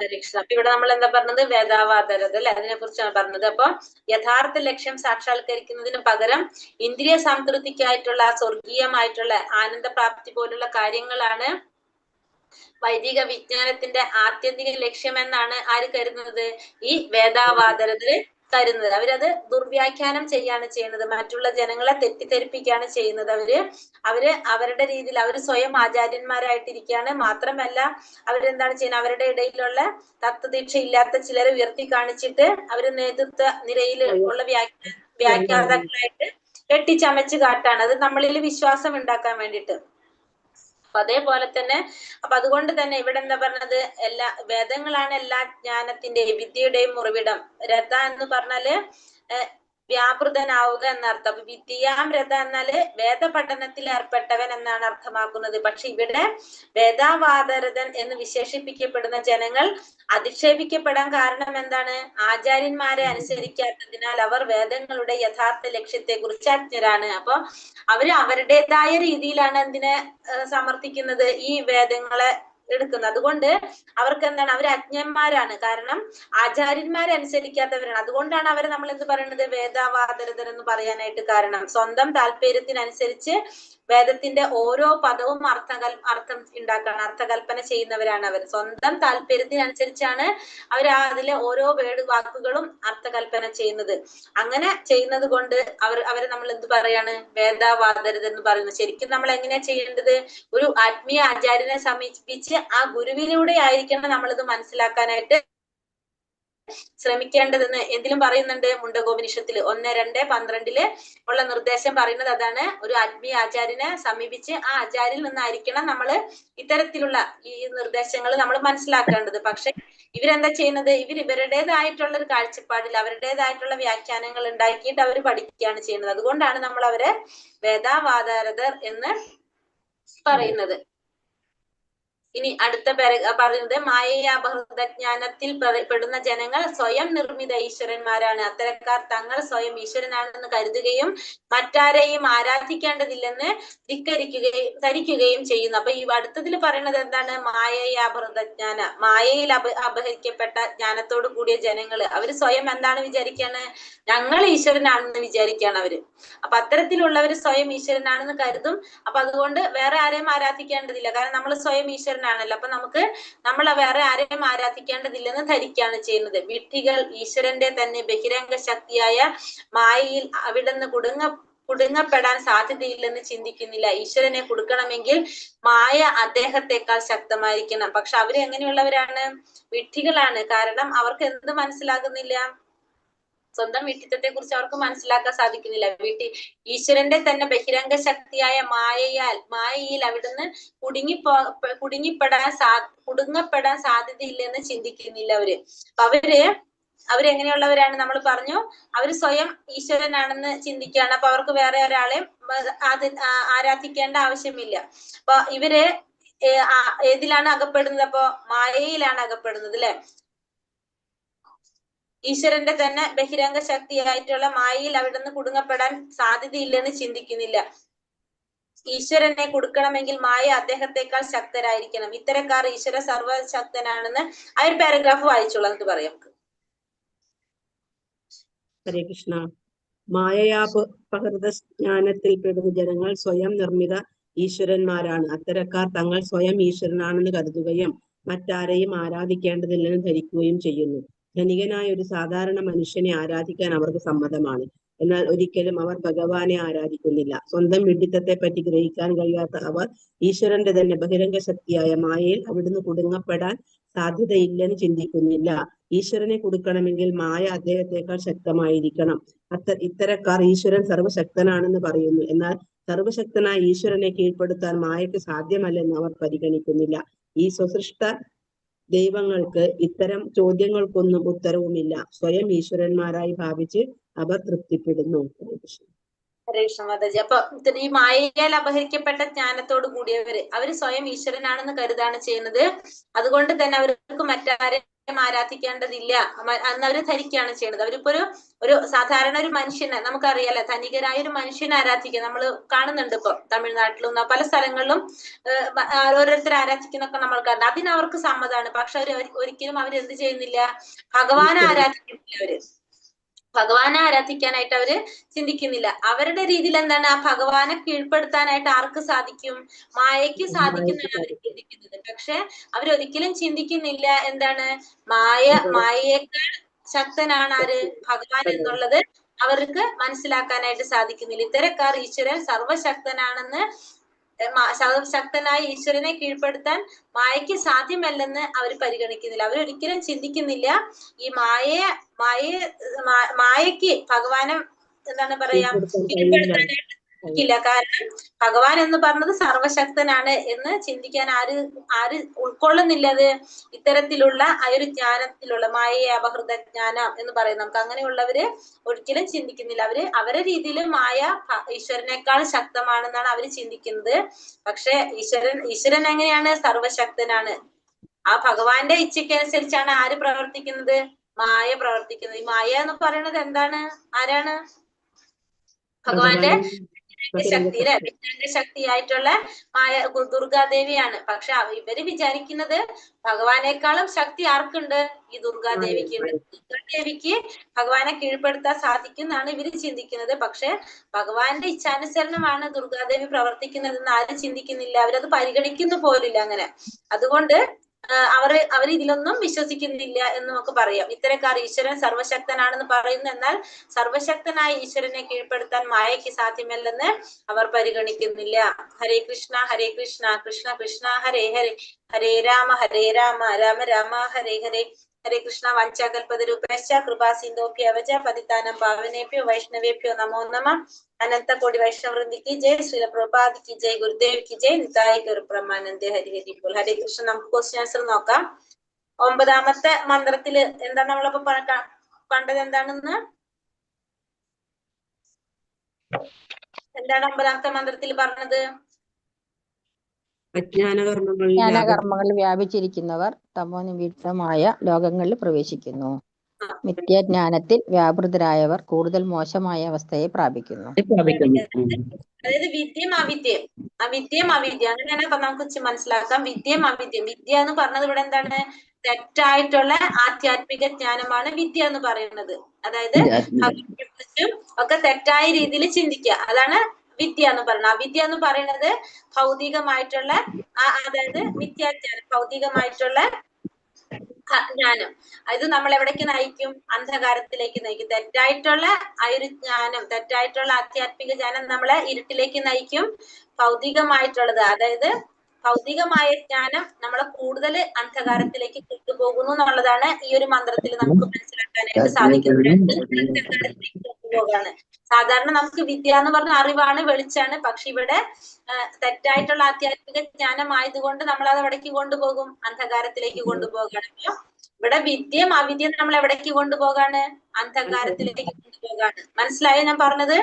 ഹരേ കൃഷ്ണ. അപ്പൊ ഇവിടെ നമ്മൾ എന്താ പറഞ്ഞത്? വേദാവാദരത അല്ലെ, അതിനെ കുറിച്ചാണ് പറഞ്ഞത്. അപ്പൊ യഥാർത്ഥ ലക്ഷ്യം സാക്ഷാത്കരിക്കുന്നതിന് പകരം ഇന്ദ്രിയ സംതൃപ്തിക്കായിട്ടുള്ള സ്വർഗീയമായിട്ടുള്ള ആനന്ദപ്രാപ്തി പോലുള്ള കാര്യങ്ങളാണ് വൈദിക വിജ്ഞാനത്തിന്റെ ആത്യന്തിക ലക്ഷ്യമെന്നാണ് ആര് കരുതുന്നത്? ഈ വേദാവാദരതര് കരുതുന്നത്. അവരത് ദുർവ്യാഖ്യാനം ചെയ്യാണ് ചെയ്യുന്നത്. മറ്റുള്ള ജനങ്ങളെ തെറ്റിദ്ധരിപ്പിക്കുകയാണ് ചെയ്യുന്നത്. അവര് അവരുടെ രീതിയിൽ അവർ സ്വയം ആചാര്യന്മാരായിട്ടിരിക്കുകയാണ്. മാത്രമല്ല അവരെന്താണ് ചെയ്യുന്നത്? അവരുടെ ഇടയിലുള്ള തത്വദീക്ഷ ഇല്ലാത്ത ചിലരെ ഉയർത്തി കാണിച്ചിട്ട് അവര് നേതൃത്വ നിരയിൽ ഉള്ള വ്യാഖ്യാതാക്കളായിട്ട് കെട്ടിച്ചമച്ച് കാട്ടാണ്. അത് നമ്മളിൽ വിശ്വാസം ഉണ്ടാക്കാൻ വേണ്ടിയിട്ട്. അപ്പൊ അതേപോലെ തന്നെ അതുകൊണ്ട് തന്നെ ഇവിടെ എന്താ പറഞ്ഞത്? എല്ലാ വേദങ്ങളാണ് എല്ലാ ജ്ഞാനത്തിന്റെയും വിദ്യയുടെയും ഉറവിടം. രഥ എന്ന് പറഞ്ഞാല് വ്യാപൃതനാവുക എന്നർത്ഥം. അപ്പൊ വിദ്യാം രഥ എന്നാല് വേദ പഠനത്തിൽ ഏർപ്പെട്ടവൻ എന്നാണ് അർത്ഥമാക്കുന്നത്. പക്ഷെ ഇവിടെ വേദാവാദരതൻ എന്ന് വിശേഷിപ്പിക്കപ്പെടുന്ന ജനങ്ങൾ അധിക്ഷേപിക്കപ്പെടാൻ കാരണം എന്താണ്? ആചാര്യന്മാരെ അനുസരിക്കാത്തതിനാൽ അവർ വേദങ്ങളുടെ യഥാർത്ഥ ലക്ഷ്യത്തെ കുറിച്ച് അജ്ഞരാണ്. അപ്പൊ അവര് അവരുടേതായ രീതിയിലാണ് എന്തിനെ സമർത്ഥിക്കുന്നത്? ഈ വേദങ്ങളെ എടുക്കുന്നത്. അതുകൊണ്ട് അവർക്ക് എന്താണ്? അവർ അജ്ഞന്മാരാണ്. കാരണം ആചാര്യന്മാരെ അനുസരിക്കാത്തവരാണ്. അതുകൊണ്ടാണ് അവരെ നമ്മൾ എന്ത് പറയുന്നത്? വേദാവാദരതർ എന്ന് പറയാനായിട്ട് കാരണം. സ്വന്തം താല്പര്യത്തിനനുസരിച്ച് വേദത്തിന്റെ ഓരോ പദവും അർത്ഥം ഉണ്ടാക്കാണ്, അർത്ഥകൽപ്പന ചെയ്യുന്നവരാണ് അവർ. സ്വന്തം താല്പര്യത്തിനനുസരിച്ചാണ് അവർ അതിലെ ഓരോ വാക്കുകളും അർത്ഥകൽപ്പന ചെയ്യുന്നത്. അങ്ങനെ ചെയ്യുന്നത് കൊണ്ട് അവരെ നമ്മൾ എന്ത് പറയാണ്? വേദാവാദരത എന്ന് പറയുന്നത്. ശരിക്കും നമ്മൾ എങ്ങനെയാ ചെയ്യേണ്ടത്? ഒരു ആത്മീയ ആചാര്യനെ സമീപിച്ച് ആ ഗുരുവിലൂടെ ആയിരിക്കണം നമ്മളിത് മനസ്സിലാക്കാനായിട്ട് ശ്രമിക്കേണ്ടതെന്ന് എന്തിലും പറയുന്നുണ്ട്. മുണ്ടകോപനിഷത്തിൽ 1:2:12 ഉള്ള നിർദ്ദേശം പറയുന്നത് അതാണ്. ഒരു ആത്മീയ ആചാര്യനെ സമീപിച്ച് ആ ആചാര്യനിൽ നിന്നായിരിക്കണം നമ്മൾ ഇത്തരത്തിലുള്ള ഈ നിർദ്ദേശങ്ങൾ നമ്മൾ മനസ്സിലാക്കേണ്ടത്. പക്ഷെ ഇവരെന്താ ചെയ്യുന്നത്? ഇവരുടേതായിട്ടുള്ള ഒരു കാഴ്ചപ്പാടിൽ അവരുടേതായിട്ടുള്ള വ്യാഖ്യാനങ്ങൾ ഉണ്ടാക്കിയിട്ട് അവർ പഠിക്കുകയാണ് ചെയ്യുന്നത്. അതുകൊണ്ടാണ് നമ്മൾ അവരെ വേദാവാദരതർ എന്ന് പറയുന്നത്. ഇനി അടുത്ത പറയുന്നത് മായയാപഹൃതജ്ഞാനത്തിൽ പെടുന്ന ജനങ്ങൾ സ്വയം നിർമ്മിത ഈശ്വരന്മാരാണ്. അത്തരക്കാർ തങ്ങൾ സ്വയം ഈശ്വരനാണെന്ന് കരുതുകയും മറ്റാരെയും ആരാധിക്കേണ്ടതില്ലെന്ന് ധരിക്കുകയും ചെയ്യുന്നു. അപ്പൊ ഈ അടുത്തതിൽ പറയുന്നത് എന്താണ്? മായയാപഹൃതജ്ഞാന, മായയിൽ അപഹരിക്കപ്പെട്ട ജ്ഞാനത്തോട് കൂടിയ ജനങ്ങള് അവര് സ്വയം എന്താണ് വിചാരിക്കാണ്? ഞങ്ങൾ ഈശ്വരനാണെന്ന് വിചാരിക്കുകയാണ് അവര്. അപ്പൊ അത്തരത്തിലുള്ളവര് സ്വയം ഈശ്വരനാണെന്ന് കരുതും. അപ്പൊ അതുകൊണ്ട് വേറെ ആരെയും ആരാധിക്കേണ്ടതില്ല. കാരണം നമ്മൾ സ്വയം ഈശ്വരനാണല്ലോ. അപ്പൊ നമ്മൾ വേറെ ആരെയും ആരാധിക്കേണ്ടതില്ലെന്ന് ധരിക്കുകയാണ് ചെയ്യുന്നത്. വിഡ്ഢികൾ ഈശ്വരന്റെ തന്നെ ബഹിരംഗ ശക്തിയായ മായയിൽ അവിടുന്ന് കുടുങ്ങപ്പെടാൻ സാധ്യതയില്ലെന്ന് ചിന്തിക്കുന്നില്ല. ഈശ്വരനെ കൊടുക്കണമെങ്കിൽ മായ അദ്ദേഹത്തെക്കാൾ ശക്തമായിരിക്കണം. പക്ഷെ അവര് എങ്ങനെയുള്ളവരാണ്? വിഡ്ഢികളാണ്. കാരണം അവർക്ക് എന്ത് മനസ്സിലാകുന്നില്ല? സ്വന്തം വിഡ്ഢിത്തത്തെ കുറിച്ച് അവർക്ക് മനസ്സിലാക്കാൻ സാധിക്കുന്നില്ല. ഈശ്വരന്റെ തന്നെ ബഹിരംഗ ശക്തിയായ മായയിൽ അവിടുന്ന് കുടുങ്ങപ്പെടാൻ സാധ്യതയില്ലെന്ന് ചിന്തിക്കുന്നില്ല അവര്. അവരെങ്ങനെയുള്ളവരാണ്? നമ്മൾ പറഞ്ഞു അവര് സ്വയം ഈശ്വരനാണെന്ന് ചിന്തിക്കുകയാണ്. അപ്പൊ അവർക്ക് വേറെ ഒരാളെയും ആരാധിക്കേണ്ട ആവശ്യമില്ല. അപ്പൊ ഇവര് ഏതിലാണ് അകപ്പെടുന്നത്? അപ്പൊ മായയിലാണ് അകപ്പെടുന്നത് അല്ലെ. ഈശ്വരന്റെ തന്നെ ബഹിരംഗ ശക്തിയായിട്ടുള്ള മായയിൽ അവിടുന്ന് കുടുങ്ങപ്പെടാൻ സാധ്യതയില്ലെന്ന് ചിന്തിക്കുന്നില്ല. ഈശ്വരനെ കൊടുക്കണമെങ്കിൽ മായ അദ്ദേഹത്തെക്കാൾ ശക്തരായിരിക്കണം. ഇത്തരക്കാർ ഈശ്വര സർവശക്തനാണെന്ന് ആ ഒരു പാരഗ്രാഫ് വായിച്ചോളൂ, എന്നിട്ട് പറയാം. ഹരേ കൃഷ്ണ. മായയാപഹൃത ജ്ഞാനത്തിൽപ്പെടുന്ന ജനങ്ങൾ സ്വയം നിർമ്മിത ഈശ്വരന്മാരാണ്. അത്തരക്കാർ തങ്ങൾ സ്വയം ഈശ്വരനാണെന്ന് കരുതുകയും മറ്റാരെയും ആരാധിക്കേണ്ടതില്ലെന്ന് ധരിക്കുകയും ചെയ്യുന്നു. ധനികനായ ഒരു സാധാരണ മനുഷ്യനെ ആരാധിക്കാൻ അവർക്ക് സമ്മതമാണ്. എന്നാൽ ഒരിക്കലും അവർ ഭഗവാനെ ആരാധിക്കുന്നില്ല. സ്വന്തം വിഡ്ഢിത്തത്തെ പറ്റി ഗ്രഹിക്കാൻ കഴിയാത്ത അവർ ഈശ്വരന്റെ തന്നെ ബഹിരംഗ ശക്തിയായ മായയിൽ അവിടുന്ന് കുടുങ്ങപ്പെടാൻ സാധ്യതയില്ലെന്ന് ചിന്തിക്കുന്നില്ല. ഈശ്വരനെ കൊടുക്കണമെങ്കിൽ മായ അദ്ദേഹത്തെക്കാൾ ശക്തമായിരിക്കണം. ഇത്തരക്കാർ ഈശ്വരൻ സർവശക്തനാണെന്ന് പറയുന്നു. എന്നാൽ സർവശക്തനായ ഈശ്വരനെ കീഴ്പ്പെടുത്താൻ മായയ്ക്ക് സാധ്യമല്ലെന്ന് അവർ പരിഗണിക്കുന്നില്ല. ഈ സ്വസൃഷ്ട ദൈവങ്ങൾക്ക് ഇത്തരം ചോദ്യങ്ങൾക്കൊന്നും ഉത്തരവുമില്ല. സ്വയം ഈശ്വരന്മാരായി ഭാവിച്ച് അവർ തൃപ്തിപ്പെടുന്നു. ഹരേ കൃഷ്ണ മാതാജി. അപ്പൊ ഈ മായയാൽ അപഹരിക്കപ്പെട്ട ജ്ഞാനത്തോട് കൂടിയവര് അവര് സ്വയം ഈശ്വരനാണെന്ന് കരുതാണ് ചെയ്യുന്നത്. അതുകൊണ്ട് തന്നെ അവർക്ക് മറ്റാരെയും ആരാധിക്കേണ്ടതില്ല എന്ന് അവര് ധരിക്കുകയാണ് ചെയ്യുന്നത്. അവരിപ്പോ ഒരു സാധാരണ ഒരു മനുഷ്യനെ നമുക്കറിയാലോ, ധനികരായ ഒരു മനുഷ്യനെ ആരാധിക്കുക നമ്മൾ കാണുന്നുണ്ട്. ഇപ്പൊ തമിഴ്നാട്ടിലും പല സ്ഥലങ്ങളിലും ഓരോരുത്തർ ആരാധിക്കുന്നൊക്കെ നമ്മൾ കാണുന്നത്. അതിന് അവർക്ക് സമ്മതമാണ്. പക്ഷെ ഒരിക്കലും അവർ എന്ത് ചെയ്യുന്നില്ല, ഭഗവാനെ ആരാധിക്കുന്നില്ല. അവര് ഭഗവാനെ ആരാധിക്കാനായിട്ട് അവര് ചിന്തിക്കുന്നില്ല. അവരുടെ രീതിയിൽ എന്താണ്, ആ ഭഗവാനെ കീഴ്പ്പെടുത്താനായിട്ട് ആർക്ക് സാധിക്കും? മായയ്ക്ക് സാധിക്കുന്നതാണ് അവർ ചിന്തിക്കുന്നത്. പക്ഷെ അവരൊരിക്കലും ചിന്തിക്കുന്നില്ല എന്താണ്, മായയേക്കാൾ ശക്തനാണ് ആര്, ഭഗവാൻ എന്നുള്ളത് അവർക്ക് മനസ്സിലാക്കാനായിട്ട് സാധിക്കുന്നില്ല. ഇത്തരക്കാർ ഈശ്വരൻ സർവശക്തനാണെന്ന് സർവശക്തനായ ഈശ്വരനെ കീഴ്പ്പെടുത്താൻ മായയ്ക്ക് സാധ്യമല്ലെന്ന് അവർ പരിഗണിക്കുന്നില്ല. അവരൊരിക്കലും ചിന്തിക്കുന്നില്ല ഈ മായയ്ക്ക് ഭഗവാനെ എന്താണ് പറയാ കീഴ്പ്പെടുത്താനായിട്ട് ഇല്ല. കാരണം ഭഗവാൻ എന്ന് പറഞ്ഞത് സർവശക്തനാണ് എന്ന് ചിന്തിക്കാൻ ആര് ഉൾക്കൊള്ളുന്നില്ല. അത് ഇത്തരത്തിലുള്ള ആ ഒരു ജ്ഞാനത്തിലുള്ള മായയെ അപഹൃത ജ്ഞാനം എന്ന് പറയും. നമുക്ക് അങ്ങനെയുള്ളവര് ഒരിക്കലും ചിന്തിക്കുന്നില്ല. അവരെ രീതിയിൽ മായ ഈശ്വരനേക്കാൾ ശക്തമാണെന്നാണ് അവര് ചിന്തിക്കുന്നത്. പക്ഷെ ഈശ്വരൻ എങ്ങനെയാണ്, സർവശക്തനാണ്. ആ ഭഗവാന്റെ ഇച്ഛയ്ക്കനുസരിച്ചാണ് ആര് പ്രവർത്തിക്കുന്നത്, മായ പ്രവർത്തിക്കുന്നത്. ഈ മായ എന്ന് പറയുന്നത് എന്താണ്, ആരാണ്? ഭഗവാന്റെ ശക്തി അല്ലെ, വിജ്ഞാന ശക്തിയായിട്ടുള്ള മായ ദുർഗാദേവിയാണ്. പക്ഷെ ഇവര് വിചാരിക്കുന്നത് ഭഗവാനേക്കാളും ശക്തി ആർക്കുണ്ട്, ഈ ദുർഗാദേവിക്ക് ഉണ്ട്. ദുർഗാദേവിക്ക് ഭഗവാനെ കീഴ്പ്പെടുത്താൻ സാധിക്കും എന്നാണ് ഇവര് ചിന്തിക്കുന്നത്. പക്ഷെ ഭഗവാന്റെ ഇച്ഛാനുസരണമാണ് ദുർഗാദേവി പ്രവർത്തിക്കുന്നതെന്ന് ആരും ചിന്തിക്കുന്നില്ല. അവരത് പരിഗണിക്കുന്നു പോലില്ല അങ്ങനെ. അതുകൊണ്ട് അവർ ഇതിലൊന്നും വിശ്വസിക്കുന്നില്ല എന്ന് നമുക്ക് പറയാം. ഇത്തരക്കാർ ഈശ്വരൻ സർവശക്തനാണെന്ന് പറയുന്നു, എന്നാൽ സർവശക്തനായ ഈശ്വരനെ കീഴ്പ്പെടുത്താൻ മായയ്ക്ക് സാധ്യമല്ലെന്ന് അവർ പരിഗണിക്കുന്നില്ല. ഹരേ കൃഷ്ണ കൃഷ്ണ കൃഷ്ണ ഹരേ ഹരേ, ഹരേ രാമ രാമ രാമ ഹരേ ഹരേ. ഹരേ കൃഷ്ണ. വാഞ്ചാകൽപതരൂപേശ്ച കൃപാ സിന്ധോഭ്യവച പതിതാനം പാവനേഭ്യോ വൈഷ്ണവേഭ്യോ നമോ നമഃ. അനന്ത കോടി വൈഷ്ണവൃന്ദി की जय, श्रील प्रभुपाद की जय, गुरुदेव की जय, निताय गौर ब्रह्मानंदे हरि हरि बोल. ഹരേ കൃഷ്ണ. നമുക്ക് ക്വസ്റ്റ്യൻ ആൻസർ നോക്കാം. 9ാമത്തെ മന്ത്രത്തില് എന്താണ് നമ്മളിപ്പോ കണ്ടത്? എന്താണെന്ന് എന്താണ് 9ാമത്തെ മന്ത്രത്തിൽ പറഞ്ഞത്? ജ്ഞാനകർമ്മങ്ങളിൽ വ്യാപിച്ചിരിക്കുന്നവർ തമോനിമിത്തമായ ലോകങ്ങളിൽ പ്രവേശിക്കുന്നു. മിഥ്യാജ്ഞാനത്തിൽ വ്യാപൃതരായവർ കൂടുതൽ മോശമായ അവസ്ഥയെ പ്രാപിക്കുന്നു. അതായത് വിദ്യം അവിദ്യം അങ്ങനെയാണ് നമുക്ക് മനസ്സിലാക്കാം. വിദ്യം അവിദ്യം. വിദ്യ എന്ന് പറഞ്ഞത് ഇവിടെ എന്താണ്, തെറ്റായിട്ടുള്ള ആധ്യാത്മിക ജ്ഞാനമാണ് വിദ്യ എന്ന് പറയുന്നത്. അതായത് ഭഗവാനെക്കുറിച്ചും ഒക്കെ തെറ്റായ രീതിയിൽ ചിന്തിക്കുക, അതാണ് വിദ്യ എന്ന് പറയുന്നത്. അവിദ്യ എന്ന് പറയുന്നത് ഭൗതികമായിട്ടുള്ള അതായത് മിഥ്യാജ്ഞാനം, ഭൗതികമായിട്ടുള്ള ജ്ഞാനം. ഇത് നമ്മൾ എവിടേക്ക് നയിക്കും? അന്ധകാരത്തിലേക്ക് നയിക്കും. തെറ്റായിട്ടുള്ള ആ ഒരു ജ്ഞാനം, തെറ്റായിട്ടുള്ള ആധ്യാത്മിക ജ്ഞാനം നമ്മളെ ഇരുട്ടിലേക്ക് നയിക്കും. ഭൗതികമായിട്ടുള്ളത്, അതായത് ഭൗതികമായ ജ്ഞാനം നമ്മളെ കൂടുതൽ അന്ധകാരത്തിലേക്ക് കൊണ്ടുപോകുന്നു എന്നുള്ളതാണ് ഈ ഒരു മന്ത്രത്തിൽ നമുക്ക് മനസ്സിലാക്കാനായിട്ട് സാധിക്കുന്നത്. അന്ധകാരത്തിലേക്ക് കൊണ്ടുപോകാണ്. സാധാരണ നമുക്ക് വിദ്യ എന്ന് പറഞ്ഞ അറിവാണ്, വെളിച്ചാണ്. പക്ഷെ ഇവിടെ തെറ്റായിട്ടുള്ള ആധ്യാത്മിക ജ്ഞാനം ആയതുകൊണ്ട് നമ്മൾ അത് എവിടേക്ക് കൊണ്ടുപോകും? അന്ധകാരത്തിലേക്ക് കൊണ്ടുപോകാണ്. ഇവിടെ വിദ്യം അവിദ്യം നമ്മൾ എവിടേക്ക് കൊണ്ടുപോകാണ്? അന്ധകാരത്തിലേക്ക് കൊണ്ടുപോകാണ്. മനസ്സിലായോ ഞാൻ പറഞ്ഞത്?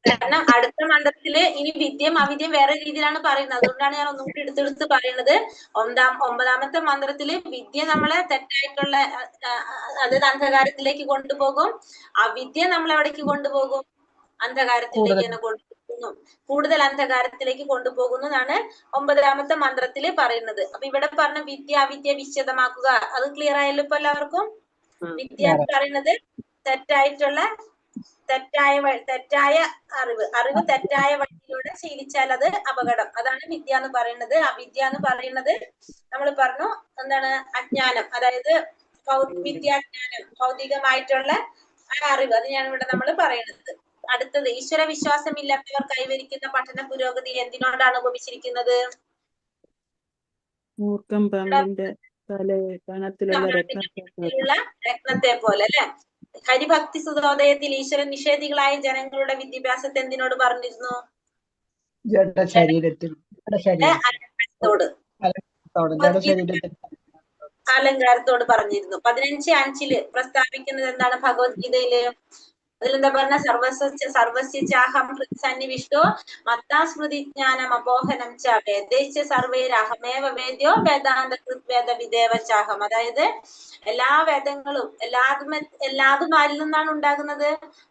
കാരണം അടുത്ത മന്ത്രത്തില് ഇനി വിദ്യം അവിദ്യം വേറെ രീതിയിലാണ് പറയുന്നത്. അതുകൊണ്ടാണ് ഞാൻ ഒന്നും കൂടി എടുത്തെടുത്ത് പറയുന്നത്. 9ാമത്തെ മന്ത്രത്തില് വിദ്യ നമ്മളെ തെറ്റായിട്ടുള്ള അതായത് അന്ധകാരത്തിലേക്ക് കൊണ്ടുപോകും. അവിദ്യ നമ്മളെ എവിടേക്ക് കൊണ്ടുപോകും? അന്ധകാരത്തിലേക്ക് തന്നെ കൊണ്ടുപോകുന്നു. കൂടുതൽ അന്ധകാരത്തിലേക്ക് കൊണ്ടുപോകുന്നു എന്നാണ് 9ാമത്തെ മന്ത്രത്തില് പറയുന്നത്. അപ്പൊ ഇവിടെ പറഞ്ഞ വിദ്യ അവിദ്യ വിശദമാക്കുക. അത് ക്ലിയർ ആയല്ലോ ഇപ്പൊ എല്ലാവർക്കും? വിദ്യ എന്ന് പറയുന്നത് തെറ്റായ അറിവ് തെറ്റായ വഴിയിലൂടെ ശീലിച്ചാൽ അത് അപകടം. അതാണ് വിദ്യ എന്ന് പറയുന്നത്. അവിദ്യ എന്ന് പറയുന്നത് നമ്മൾ പറഞ്ഞു എന്താണ്, അജ്ഞാനം. അതായത് വിദ്യാജ്ഞാനം, ഭൗതികമായിട്ടുള്ള അറിവ്. അത് ഞാൻ ഇവിടെ നമ്മൾ പറയുന്നത്. അടുത്തത്, ഈശ്വര വിശ്വാസമില്ലാത്തവർ കൈവരിക്കുന്ന പഠന പുരോഗതി എന്തിനോടാണ് ഉപമിച്ചിരിക്കുന്നത്? മൂർഖം പാമ്പിന്റെ തല കണത്തിലുള്ള രത്നത്തെ ുള്ള രത്നത്തെ പോലെ അല്ലെ. ഹരിഭക്തി സുതോദയത്തിൽ ഈശ്വരൻ നിഷേധികളായ ജനങ്ങളുടെ വിദ്യാഭ്യാസത്തെ എന്തിനോട് പറഞ്ഞിരുന്നു? ജഡശരീരത്തിൽ അലങ്കാരത്തോട് അലങ്കാരത്തോട് പറഞ്ഞിരുന്നു. 15:5 പ്രസ്താവിക്കുന്നത് എന്താണ് ഭഗവത്ഗീതയില്? അതിലെന്താ പറഞ്ഞ? സർവസ്യ ചാഹം സന്നിവിഷ്ടോ മത്താ സ്മൃതി ജ്ഞാനം അപോഹനം ച വേദൈശ്ച സർവൈരഹമേവ വേദ്യോ വേദാന്ത കൃത് വിദേവ ചാഹം. അതായത് എല്ലാ വേദങ്ങളും എല്ലാതും ആരിൽ നിന്നാണ് ഉണ്ടാകുന്നത്?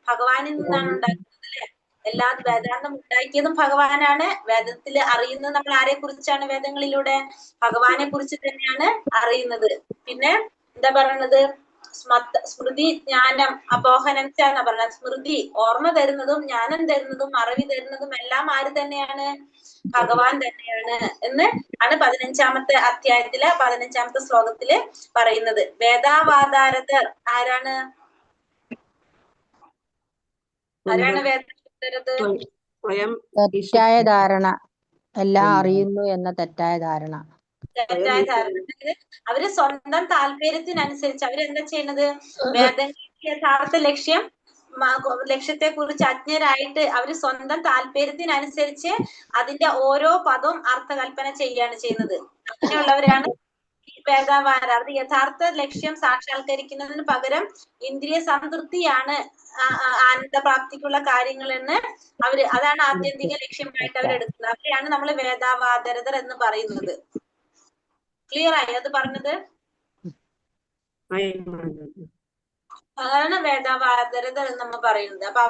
ഭഗവാനിൽ നിന്നാണ് ഉണ്ടാകുന്നത് അല്ലെ. എല്ലാ വേദാന്തം ഉണ്ടാക്കിയതും ഭഗവാനാണ്. വേദത്തിൽ അറിയുന്നത് നമ്മൾ ആരെ കുറിച്ചാണ്? വേദങ്ങളിലൂടെ ഭഗവാനെ കുറിച്ച് തന്നെയാണ് അറിയുന്നത്. പിന്നെ എന്താ പറയുന്നത്? സ്മൃതി ജ്ഞാനം അപോഹനം എന്നാ പറഞ്ഞത്. സ്മൃതി ഓർമ്മ തരുന്നതും ജ്ഞാനം തരുന്നതും അറിവ് തരുന്നതും എല്ലാം ആര് തന്നെയാണ്? ഭഗവാൻ തന്നെയാണ് എന്ന് ആണ് 15-ാമത്തെ അധ്യായത്തിലെ 15-ാമത്തെ ശ്ലോകത്തില് പറയുന്നത്. വേദാവാതാരതർ ആരാണ്? വേദാവാതാരത്? സ്വയം തെറ്റായ ധാരണ, എല്ലാം അറിയുന്നു എന്ന തെറ്റായ ധാരണ. തെറ്റായ ധാരണ. അവര് സ്വന്തം താല്പര്യത്തിനനുസരിച്ച് അവരെന്താ ചെയ്യുന്നത്? വേദങ്ങളുടെ യഥാർത്ഥ ലക്ഷ്യത്തെ കുറിച്ച് അജ്ഞരായിട്ട് അവര് സ്വന്തം താല്പര്യത്തിനനുസരിച്ച് അതിന്റെ ഓരോ പദവും അർത്ഥകൽപ്പന ചെയ്യാണ് ചെയ്യുന്നത്. അങ്ങനെയുള്ളവരാണ് വേദാവാര. അവർ യഥാർത്ഥ ലക്ഷ്യം സാക്ഷാത്കരിക്കുന്നതിന് പകരം ഇന്ദ്രിയ സംതൃപ്തിയാണ് ആനന്ദപ്രാപ്തിക്കുള്ള കാര്യങ്ങൾ എന്ന് അതാണ് ആത്യന്തിക ലക്ഷ്യമായിട്ട് അവരെടുക്കുന്നത്. അവരെയാണ് നമ്മൾ വേദാവാദരതർ എന്ന് പറയുന്നത്. ക്ലിയർ ആയി അത് പറഞ്ഞത്? അതാണ് വേദാവാദരതർ എന്ന് നമ്മൾ പറയുന്നത്. അപ്പൊ